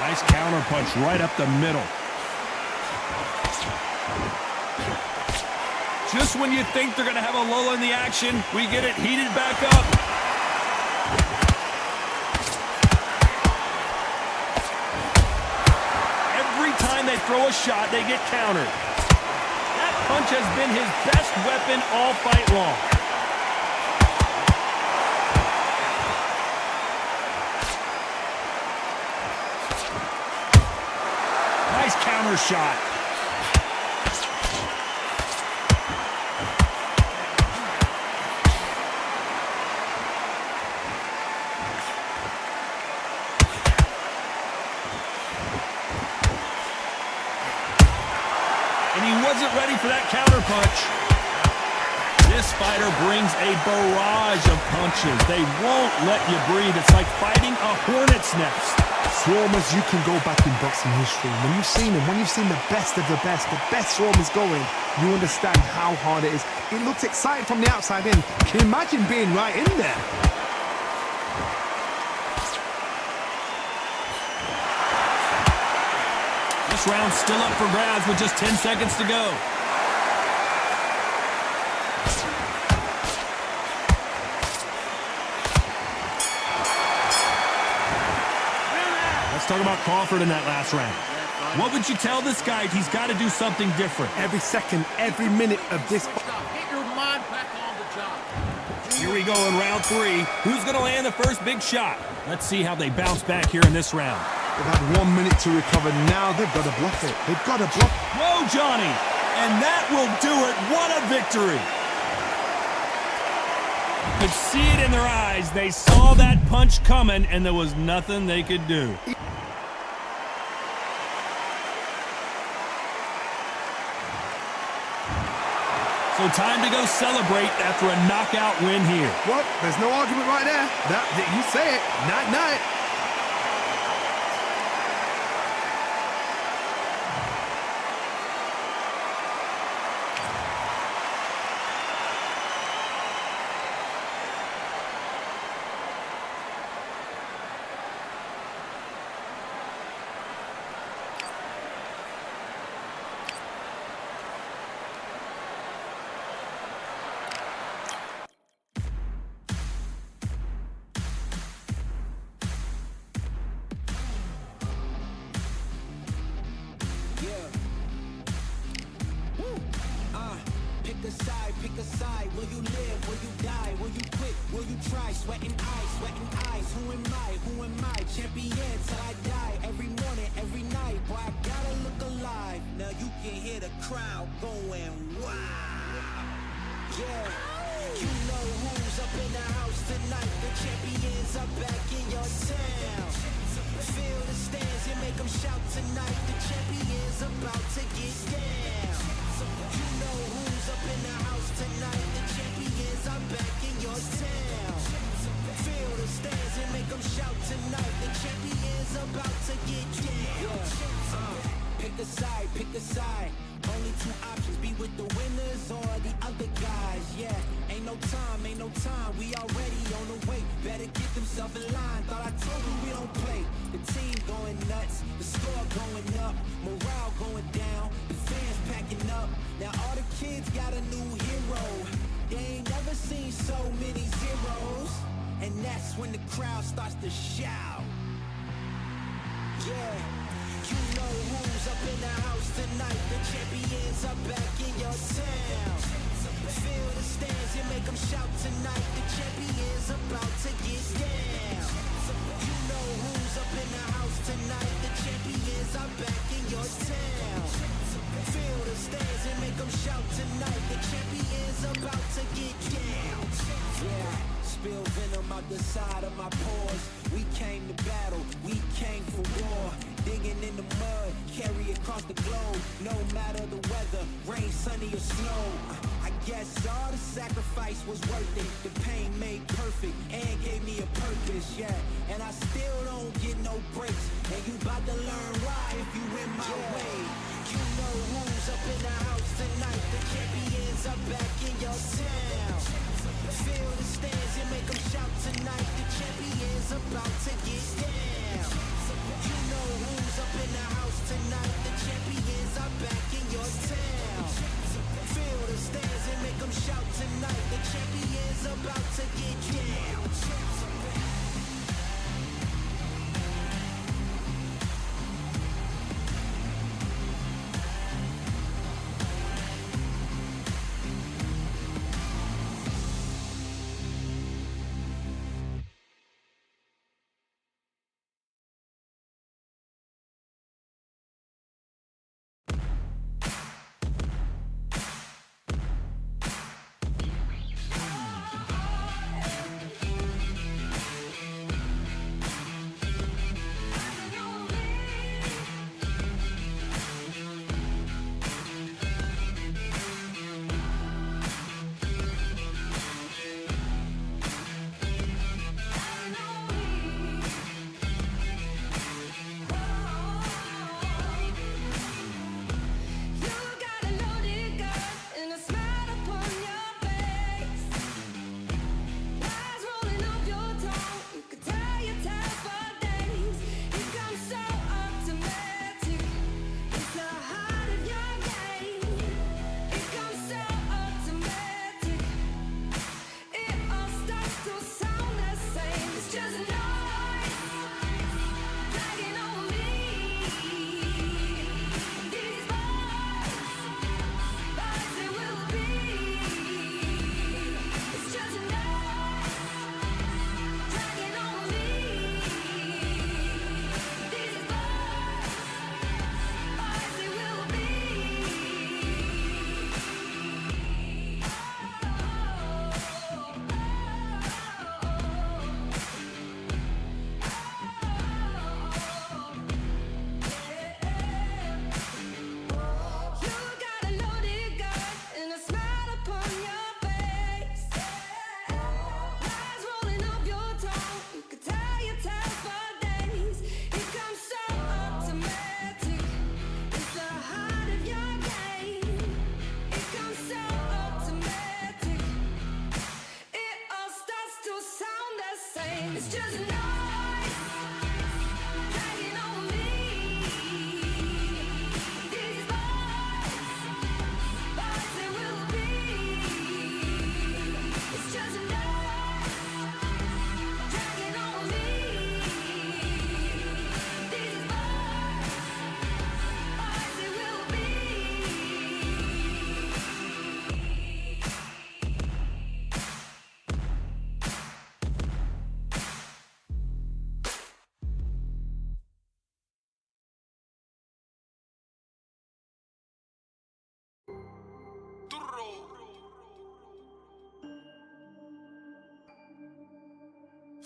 Nice counter punch right up the middle. Just when you think they're going to have a lull in the action, we get it heated back up. Every time they throw a shot, they get countered. That punch has been his best weapon all fight long. Nice counter shot. And he wasn't ready for that counter punch. This fighter brings a barrage of punches. They won't let you breathe. It's like fighting a hornet's nest.
Swarmers, you can go back in boxing history. When you've seen them, when you've seen the best of the best swarmers going, you understand how hard it is. It looks exciting from the outside in. Can you imagine being right in there?
This round's still up for grabs with just 10 seconds to go. Let's talk about Crawford in that last round. What would you tell this guy? He's got to do something different.
Every second, every minute of this.
Get your mind back on the job.
Here we go in round 3. Who's going to land the first big shot? Let's see how they bounce back here in this round.
They've had 1 minute to recover. Now they've got to bluff it. They've got to bluff.
Whoa, Johnny! And that will do it. What a victory! You could see it in their eyes. They saw that punch coming, and there was nothing they could do. So time to go celebrate after a knockout win here.
What? There's no argument right there. You say it. Night-night.
Pick a side. Will you live? Will you die? Will you quit? Will you try? Sweating eyes. Who am I? Champion till I die. Every morning, every night. Boy, I gotta look alive. Now you can hear the crowd going wow. Yeah, you know who's up in the house tonight. The champions are back in your town. Fill the stands and make them shout tonight. The champion's about to get down. You know who's up in the house tonight. The champions are back in your town. Fill the stands and make them shout tonight. The champion's about to get down. Pick a side, pick a side. Only two options, be with the winners or the other guys. Yeah, ain't no time, we already on the way. Better get themselves in line, thought I told you we don't play. The team going nuts, the score going up, morale going down, the fans packing up. Now all the kids got a new hero. They ain't never seen so many zeros. And that's when the crowd starts to shout. Yeah, you know who's up in the house tonight. The champions are back in your town. Fill the stands and make them shout tonight. The champions about to get down. You know who's up in the house tonight. The champions are back in your town. Fill the stands and make them shout tonight. The champions about to get down. Yeah. Spill venom out the side of my pores. We came to battle, we came for war. Digging in the mud, carry across the globe. No matter the weather, rain, sunny or snow. I guess all the sacrifice was worth it. The pain made perfect and gave me a purpose, yeah. And I still don't get no breaks. And you bout to learn why if you in my way. You know who's up in the house tonight. The champions are back in your town. Fill the stands and make them shout tonight. The champions about to get down. You know who's up in the house tonight. The champions are back in your town. Fill the stands and make them shout tonight. The champions about to get down.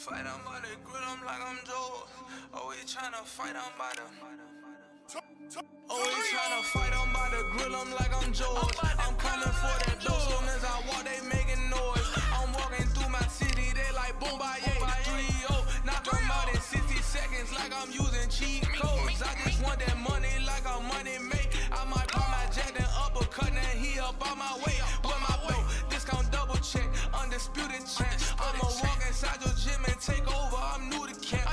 fight, I'm about to grill them like I'm Joe. Always tryna fight, I'm about to. Always tryna fight, I'm about to grill them like I'm Joe. I'm coming for that dough. Soon as I walk, they making noise. I'm walking through my city, they like boom, by 3-0. Knock them out in 60 seconds like I'm using cheat codes. I just want that money like I'm money make. I might pop my jack and uppercut, and he up on my way. With my dough, discount double check, undisputed champ. I'ma walk inside your gym and take over. I'm new to camp.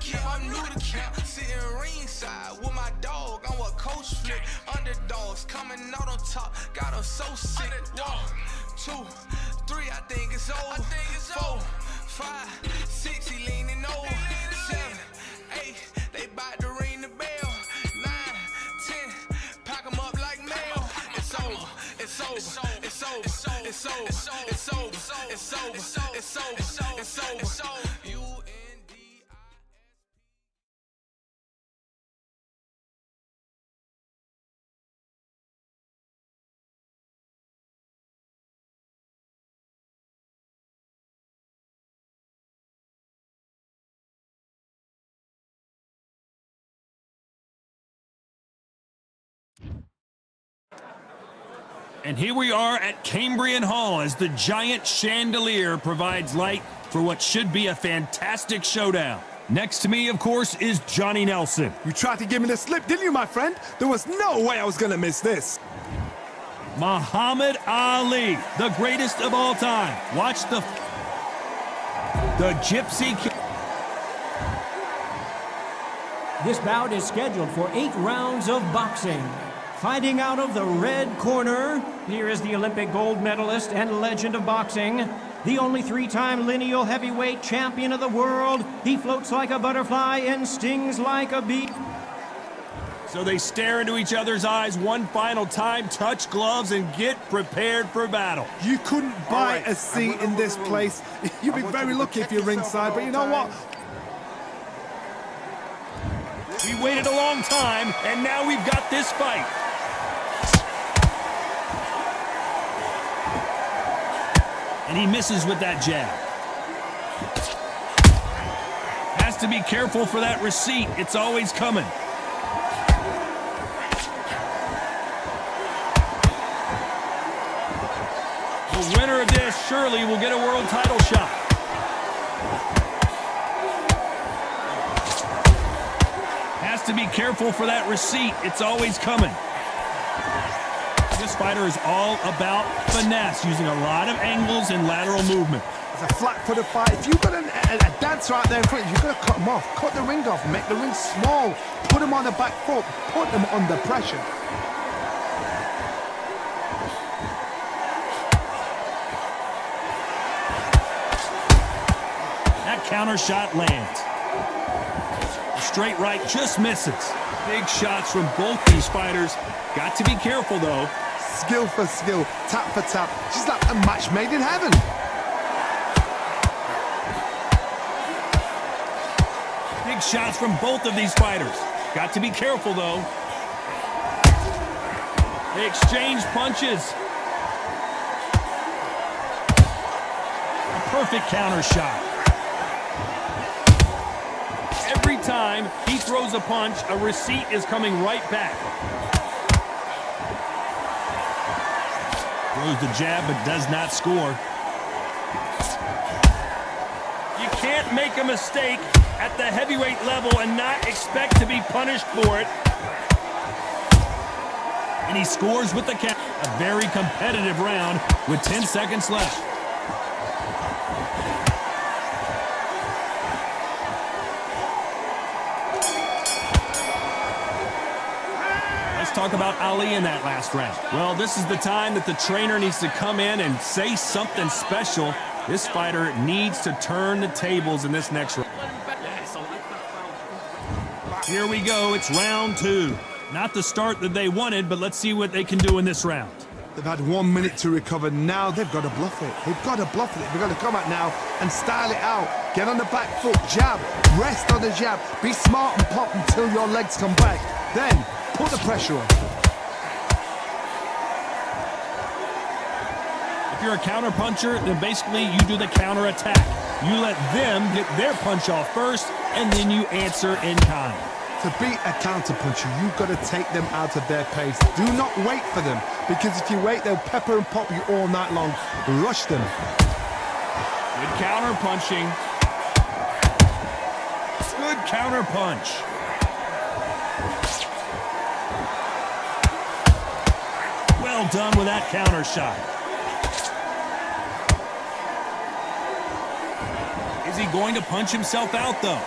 Yeah, I'm new to camp. Sitting ringside with my dog. I'm what coach flick. Underdogs coming out on top. Got them so sick. 1, 2, 3, I think it's over. 4, 5, 6, he leaning over. 7, 8, they bout to ring the bell. 9, 10, pack them up like mail. It's over. It's over. It's over. It's over. It's over. It's over. It's over. It's over.
And here we are at Cambrian Hall as the giant chandelier provides light for what should be a fantastic showdown. Next to me, of course, is Johnny Nelson.
You tried to give me the slip, didn't you, my friend? There was no way I was going to miss this.
Muhammad Ali, the greatest of all time. Watch the Gypsy King.
This bout is scheduled for 8 rounds of boxing. Fighting out of the red corner, here is the Olympic gold medalist and legend of boxing, the only 3-time lineal heavyweight champion of the world. He floats like a butterfly and stings like a bee.
So they stare into each other's eyes one final time, touch gloves, and get prepared for battle.
You couldn't buy a seat in this place. You'd be very lucky if you're ringside, but you know what?
We waited a long time, and now we've got this fight. And he misses with that jab. Has to be careful for that receipt. It's always coming. The winner of this surely will get a world title shot. Has to be careful for that receipt. It's always coming. This fighter is all about finesse, using a lot of angles and lateral movement.
It's a flat-footed fight. If you've got a dancer out there in front, you've got to cut him off. Cut the ring off, make the ring small. Put him on the back foot. Put him under pressure.
That counter shot lands. The straight right just misses. Big shots from both these fighters. Got to be careful, though.
Skill for skill, tap for tap. She's like a match made in heaven.
Big shots from both of these fighters. Got to be careful, though. They exchange punches. A perfect counter shot. Every time he throws a punch, a receipt is coming right back. Throws the jab, but does not score. You can't make a mistake at the heavyweight level and not expect to be punished for it. And he scores with the count. A very competitive round with 10 seconds left. Talk about Ali in that last round. Well, this is the time that the trainer needs to come in and say something special. This fighter needs to turn the tables in this next round. Here we go. It's round 2. Not the start that they wanted, but let's see what they can do in this round.
They've had 1 minute to recover. Now they've got to bluff it. They've got to bluff it. They've got to come out now and style it out. Get on the back foot, jab, rest on the jab. Be smart and pop until your legs come back. Then put the pressure on.
If you're a counter puncher, then basically you do the counter attack. You let them get their punch off first, and then you answer in kind.
To beat a counterpuncher, you've got to take them out of their pace. Do not wait for them, because if you wait, they'll pepper and pop you all night long. Rush them.
Good counter punching. Good counter punch. Well done with that counter shot. Is he going to punch himself out, though?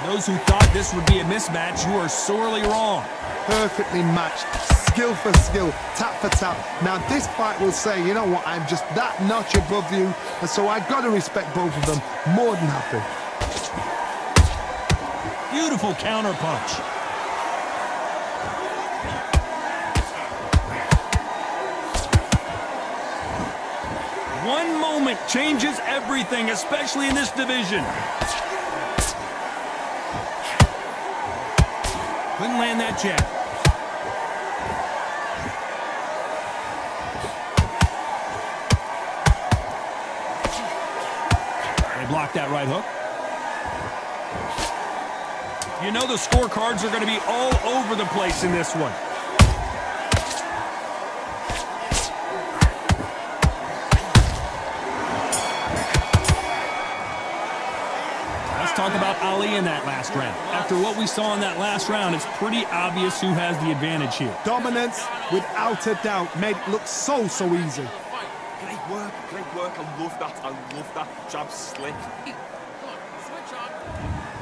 Those who thought this would be a mismatch, you are sorely wrong.
Perfectly matched, skill for skill, tap for tap. Now this fight will say, you know what, I'm just that notch above you, and so I've got to respect both of them. More than happy.
Beautiful counter punch. One moment changes everything, especially in this division. Couldn't land that jab. They blocked that right hook. You know the scorecards are going to be all over the place in this one. Let's talk about Ali in that last round. After what we saw in that last round, it's pretty obvious who has the advantage here.
Dominance, without a doubt, made it look so easy.
Great work, great work. I love that jab slick.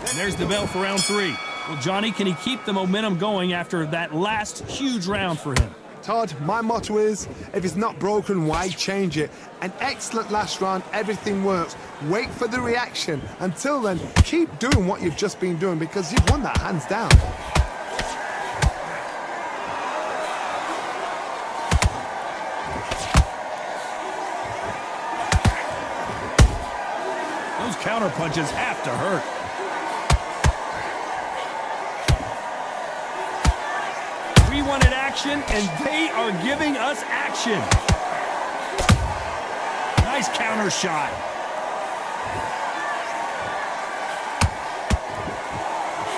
And there's the bell for round 3. Well, Johnny, can he keep the momentum going after that last huge round for him?
Todd, my motto is, if it's not broken, why change it? An excellent last round, everything works. Wait for the reaction. Until then, keep doing what you've just been doing, because you've won that hands down.
Those counter punches have to hurt. We wanted action, and they are giving us action. Nice counter shot.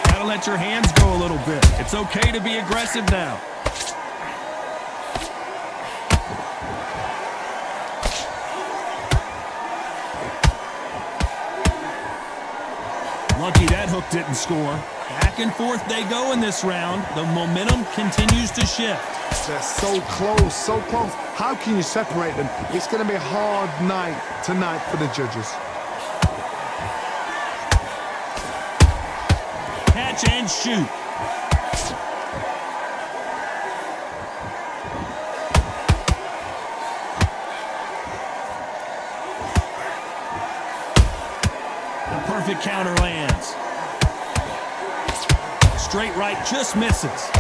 Gotta let your hands go a little bit. It's okay to be aggressive now. Lucky that hook didn't score. Back and forth they go in this round. The momentum continues to shift.
They're so close, so close. How can you separate them? It's going to be a hard night tonight for the judges.
Catch and shoot. The perfect counter lands. Straight right just misses.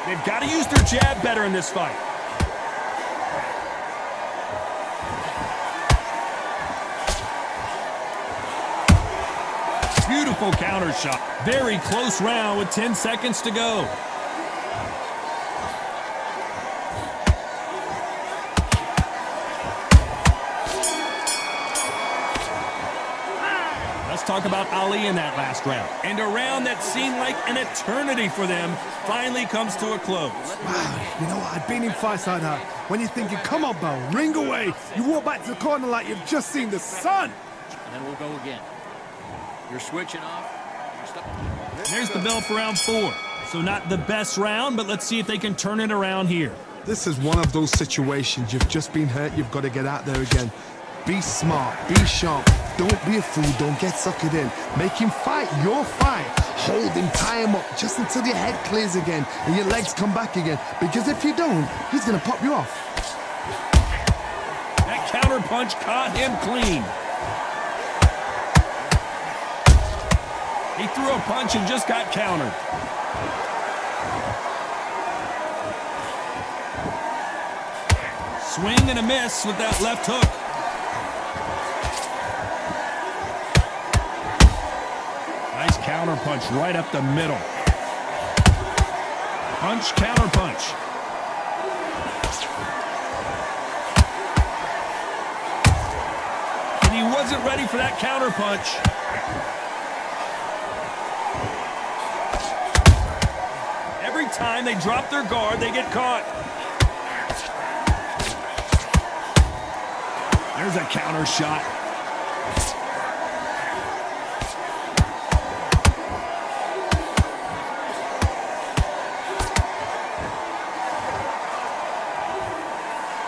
They've got to use their jab better in this fight. Beautiful counter shot. Very close round with 10 seconds to go. Let's talk about Ali in that last round. And a round that seemed like an eternity for them finally comes to a close.
Wow, you know what? I've been in fights like that. When you're thinking, come on, Bo, ring away. You walk back to the corner like you've just seen the sun.
And then we'll go again. You're switching off.
There's the bell for round 4. So not the best round, but let's see if they can turn it around here.
This is one of those situations. You've just been hurt. You've got to get out there again. Be smart. Be sharp. Don't be a fool. Don't get suckered in. Make him fight your fight. Hold him, tie him up just until your head clears again and your legs come back again. Because if you don't, he's going to pop you off.
That counter punch caught him clean. He threw a punch and just got countered. Swing and a miss with that left hook. Nice counter punch right up the middle. Punch, counter punch. And he wasn't ready for that counter punch. Every time they drop their guard, they get caught. There's a counter shot.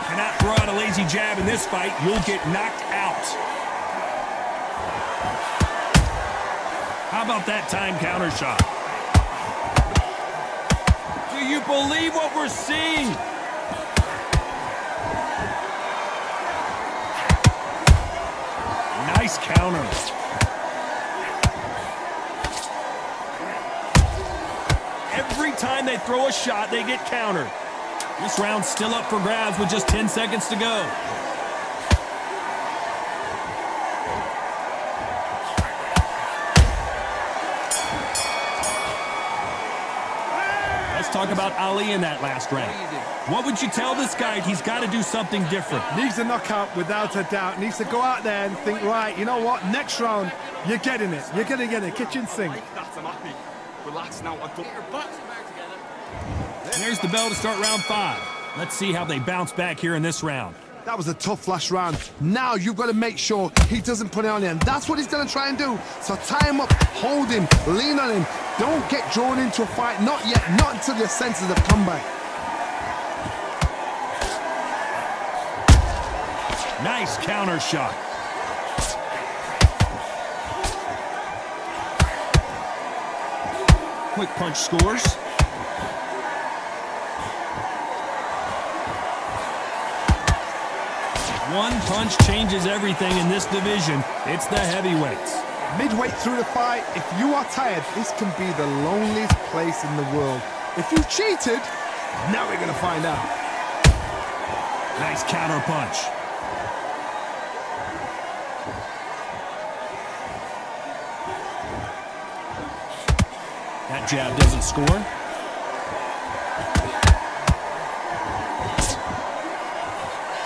Cannot throw out a lazy jab in this fight. You'll get knocked out. How about that time counter shot? Do you believe what we're seeing? Nice counter. Every time they throw a shot, they get countered. This round's still up for grabs with just 10 seconds to go. Let's talk about Ali in that last round. What would you tell this guy? He's got to do something different.
Needs a knockout without a doubt. Needs to go out there and think, right, you know what? Next round, you're getting it. You're going to get it. Kitchen sink.
That's I'm happy. Relax now. I don't...
And there's the bell to start round 5. Let's see how they bounce back here in this round.
That was a tough last round. Now you've got to make sure he doesn't put it on him. That's what he's going to try and do. So tie him up, hold him, lean on him. Don't get drawn into a fight. Not yet. Not until your senses have come back.
Nice counter shot. Quick punch scores. One punch changes everything in this division. It's the heavyweights.
Midway through the fight, if you are tired, this can be the loneliest place in the world. If you cheated, now we're going to find out.
Nice counter punch. That jab doesn't score.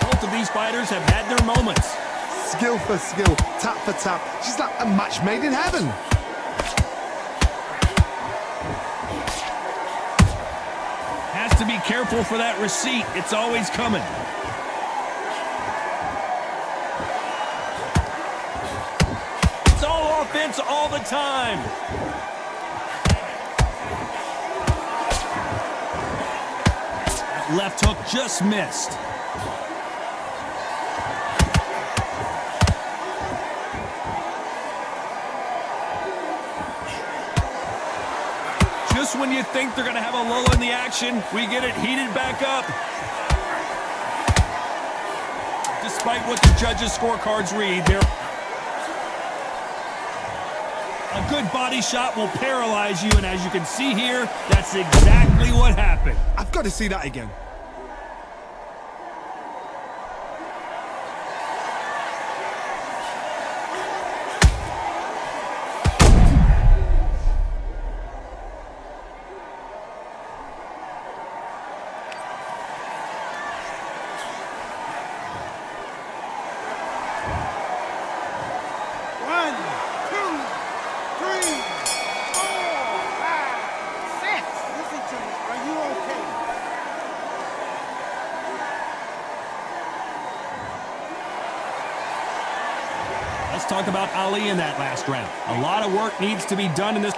Both of these fighters have had their moments.
Skill for skill, tap for tap. She's like a match made in heaven.
Has to be careful for that receipt. It's always coming. It's all offense all the time. That left hook just missed. Just when you think they're going to have a lull in the action, we get it heated back up. Despite what the judges' scorecards read, a good body shot will paralyze you, and as you can see here, that's exactly what happened.
I've got to see that again.
Let's talk about Ali in that last round. A lot of work needs to be done in this.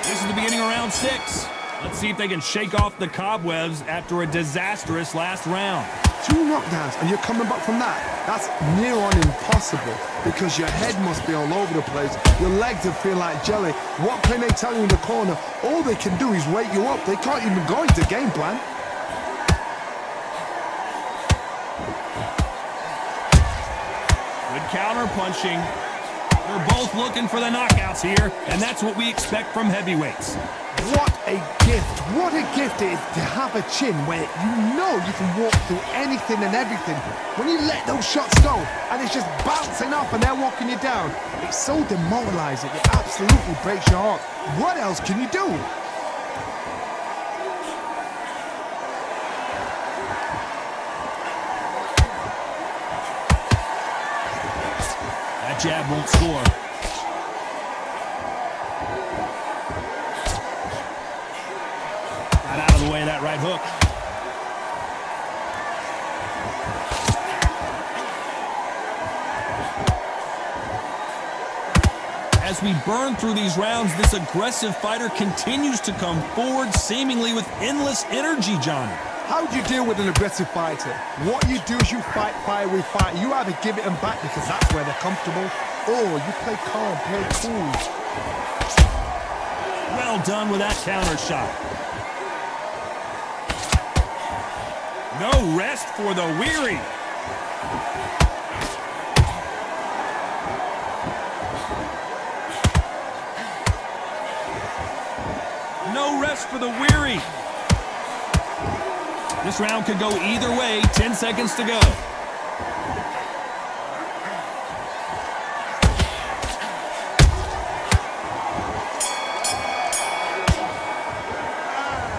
This is the beginning of round 6. Let's see if they can shake off the cobwebs after a disastrous last round.
2 knockdowns and you're coming back from that. That's near on impossible because your head must be all over the place. Your legs will feel like jelly. What can they tell you in the corner? All they can do is wake you up. They can't even go into game plan.
Good counter punching. They're both looking for the knockouts here, and that's what we expect from heavyweights.
What a gift. What a gift it is to have a chin where you know you can walk through anything and everything. When you let those shots go and it's just bouncing off and they're walking you down, it's so demoralizing. It absolutely breaks your heart. What else can you do?
That jab won't score. Got out of the way of that right hook. As we burn through these rounds, this aggressive fighter continues to come forward, seemingly with endless energy, Johnny.
How do you deal with an aggressive fighter? What you do is you fight fire with fire. You either give it them back because that's where they're comfortable, or you play calm, play cool.
Well done with that counter shot. No rest for the weary. No rest for the weary. This round could go either way. 10 seconds to go.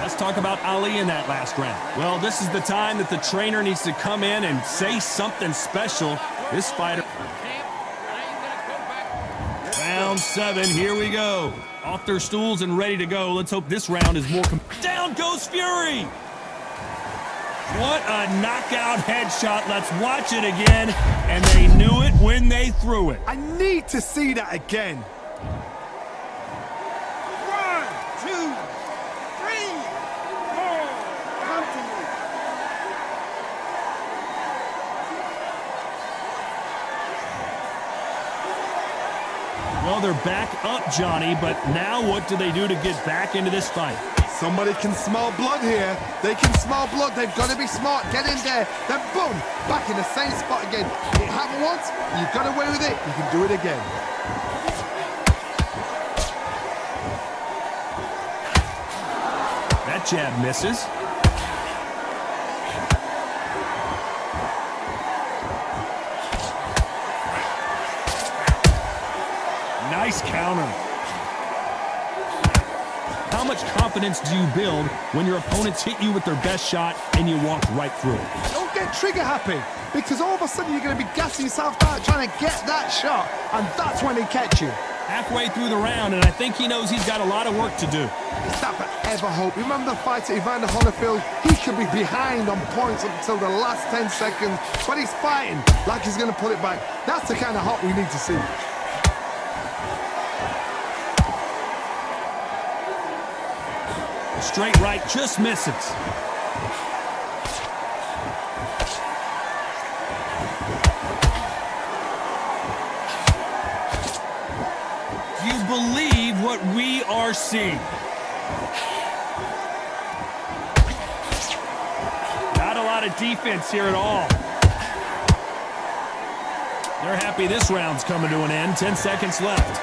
Let's talk about Ali in that last round. Well, this is the time that the trainer needs to come in and say something special. This fighter... Round 7, here we go. Off their stools and ready to go. Let's hope this round is more... Down goes Fury! What a knockout headshot. Let's watch it again. And they knew it when they threw it.
I need to see that again.
1, 2, 3, 4. Come to me.
Well, they're back up, Johnny, but now what do they do to get back into this fight?
Somebody can smell blood here. They can smell blood. They've got to be smart. Get in there. Then boom, back in the same spot again. It happened once. You got away with it. You can do it again.
That jab misses. Nice counter. How much confidence do you build when your opponents hit you with their best shot and you walk right through it?
Don't get trigger happy, because all of a sudden you're going to be gassing yourself out trying to get that shot, and that's when they catch you.
Halfway through the round, and I think he knows he's got a lot of work to do.
It's that forever hope. Remember the fight at Evander Holyfield? He could be behind on points up until the last 10 seconds, but he's fighting like he's going to pull it back. That's the kind of hope we need to see.
Straight right just misses. Do you believe what we are seeing? Not a lot of defense here at all. They're happy this round's coming to an end. 10 seconds left.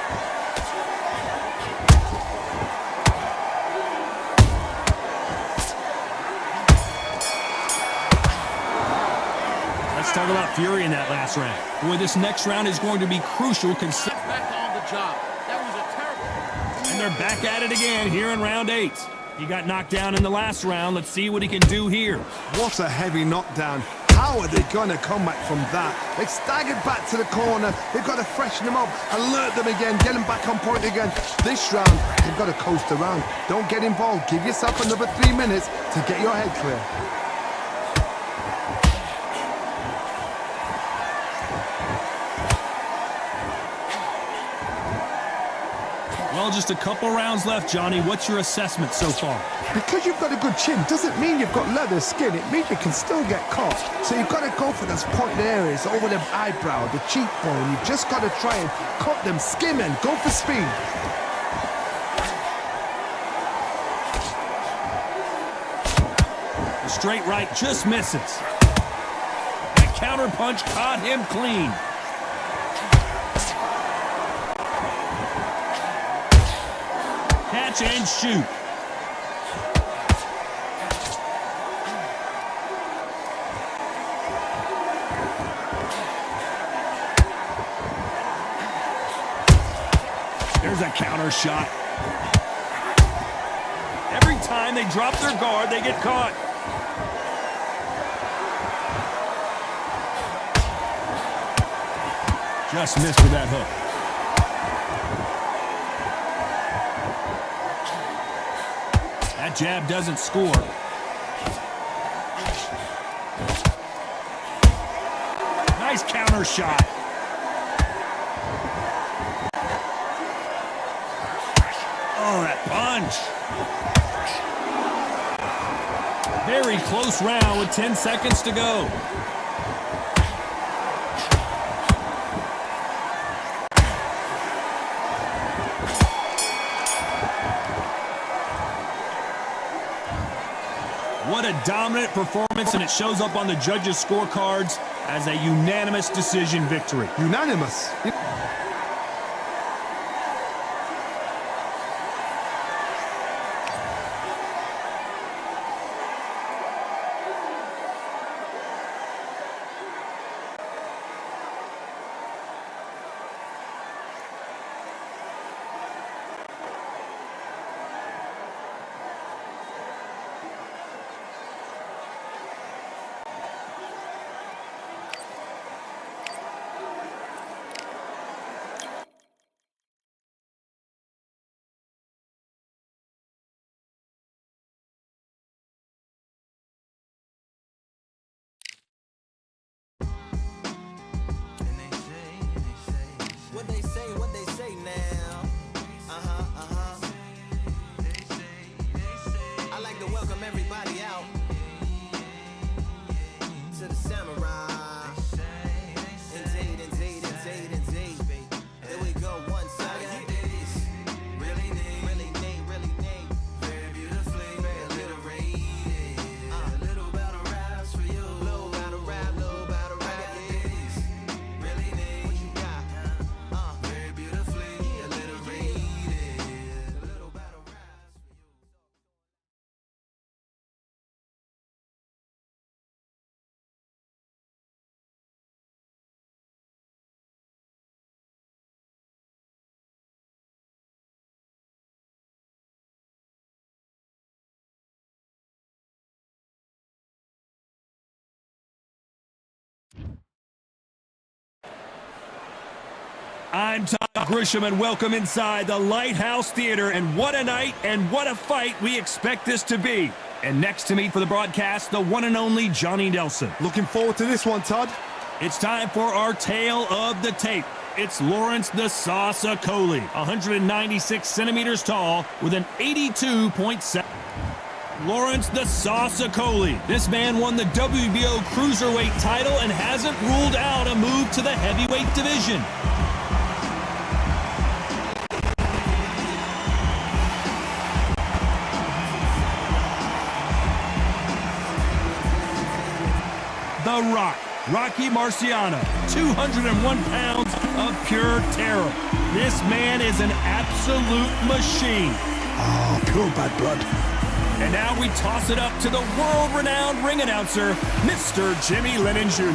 Talk about Fury in that last round. Boy, this next round is going to be crucial.
Back on the job. That was a terrible...
And they're back at it again here in round 8. He got knocked down in the last round. Let's see what he can do here.
What a heavy knockdown. How are they going to come back from that? They staggered back to the corner. They've got to freshen them up, alert them again, get them back on point again. This round, they've got to coast around. Don't get involved. Give yourself another 3 minutes to get your head clear.
Well, just a couple rounds left, Johnny. What's your assessment so far?
Because you've got a good chin doesn't mean you've got leather skin. It means you can still get caught. So you've got to go for those pointed areas over the eyebrow, the cheekbone. You've just got to try and cut them, skim and go for speed.
The straight right just misses. That counter punch caught him clean. Catch and shoot. There's a counter shot. Every time they drop their guard, they get caught. Just missed with that hook. That jab doesn't score. Nice counter shot. Oh, that punch. Very close round with 10 seconds to go. What a dominant performance, and it shows up on the judges' scorecards as a unanimous decision victory.
Unanimous.
What they say now. I like to welcome everybody out to the Samurai. Indeed. Here we go, one side. Really neat. Very beautifully alliterated. A little battle raps for you. Little battle rap. Really neat. What you got? Very beautifully alliterated. A little battle raps for you.
I'm Todd Grisham, and welcome inside the Lighthouse Theater. And what a night and what a fight we expect this to be. And next to me for the broadcast, the one and only Johnny Nelson.
Looking forward to this one, Todd.
It's time for our tale of the tape. It's Lawrence the Sauce Coley, 196 centimeters tall with an 82.7. Lawrence the Sauce Coley. This man won the WBO Cruiserweight title and hasn't ruled out a move to the heavyweight division. The Rock, Rocky Marciano, 201 pounds of pure terror. This man is an absolute machine.
Oh, pure bad blood.
And now we toss it up to the world-renowned ring announcer, Mr. Jimmy Lennon Jr.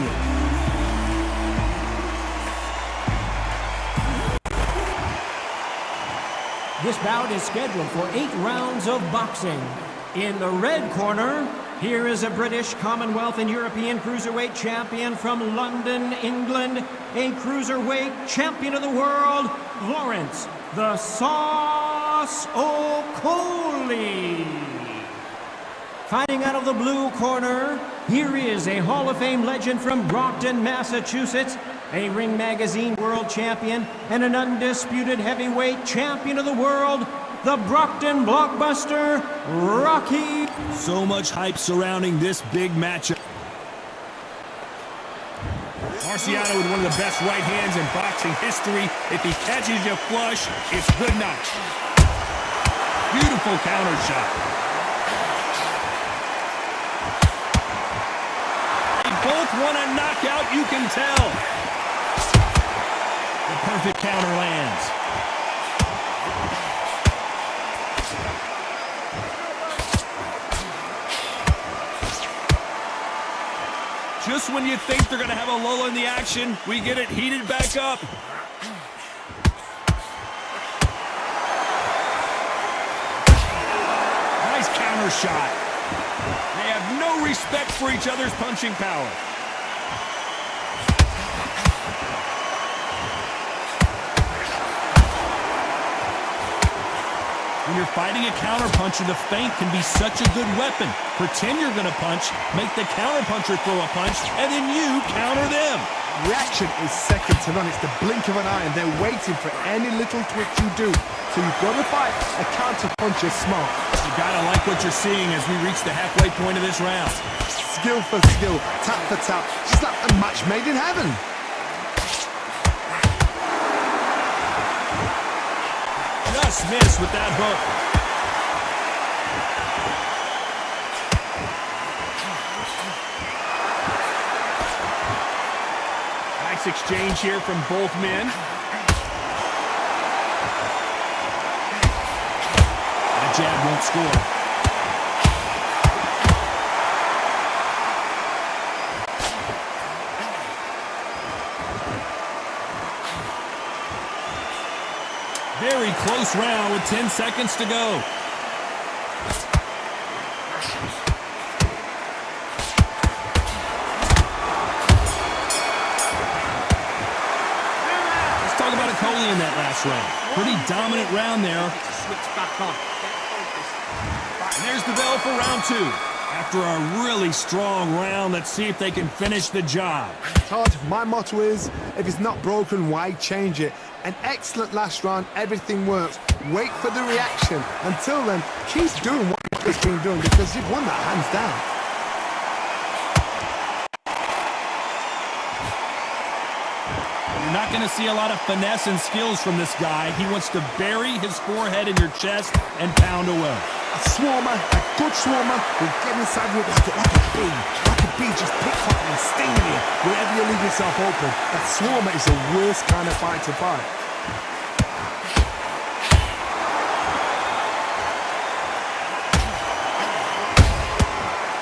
This bout is scheduled for 8 rounds of boxing. In the red corner, here is a British, Commonwealth, and European Cruiserweight champion from London, England, a Cruiserweight champion of the world, Lawrence the Sauce Coley. Fighting out of the blue corner, here is a Hall of Fame legend from Brockton, Massachusetts, a Ring Magazine world champion, and an undisputed heavyweight champion of the world, the Brockton blockbuster, Rocky.
So much hype surrounding this big matchup. Marciano with one of the best right hands in boxing history. If he catches you flush, it's good night. Beautiful counter shot. They both want a knockout, you can tell. The perfect counter lands. Just when you think they're going to have a lull in the action, we get it heated back up. Nice counter shot. They have no respect for each other's punching power. When you're fighting a counterpuncher, the feint can be such a good weapon. Pretend you're going to punch, make the counterpuncher throw a punch, and then you counter them.
Reaction is second to none. It's the blink of an eye, and they're waiting for any little twitch you do. So you've got to fight a counterpuncher smart.
You got to like what you're seeing as we reach the halfway point of this round.
Skill for skill, tap for tap. Just like a match made in heaven.
Just missed with that hook. Nice exchange here from both men. That jab won't score. Very close round with 10 seconds to go. Let's talk about Akoli in that last round. Pretty dominant round there.
Switch back on.
And there's the bell for round 2. After a really strong round, let's see if they can finish the job.
Todd, my motto is, if it's not broken, why change it? An excellent last round, everything works. Wait for the reaction. Until then, keep doing what you've been doing because you've won that hands down.
You're not going to see a lot of finesse and skills from this guy. He wants to bury his forehead in your chest and pound away.
A swarmer, a good swarmer, will get inside you like a bee. Like a bee, just pickpocket and sting you wherever you leave yourself open. That swarmer is the worst kind of fight to fight.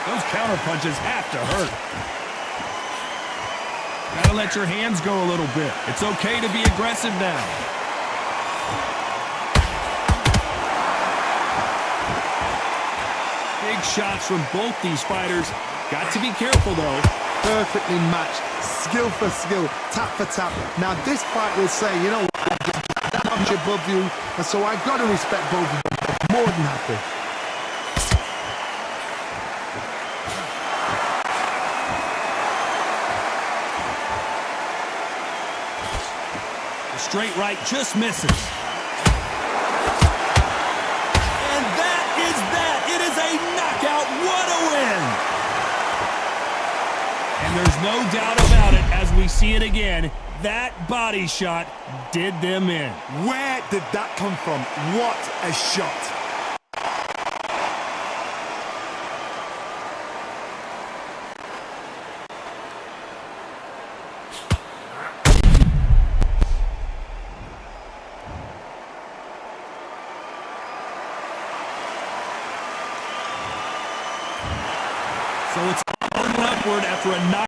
Those counter punches have to hurt. Gotta let your hands go a little bit. It's okay to be aggressive now. Big shots from both these fighters. Got to be careful, though.
Perfectly matched. Skill for skill. Tap for tap. Now, this fight will say, you know what? I'm just that much above you. And so I've got to respect both of them. More than happy.
The straight right just misses. And there's no doubt about it, as we see it again, that body shot did them in.
Where did that come from? What a shot.
So it's onward and upward after a knock.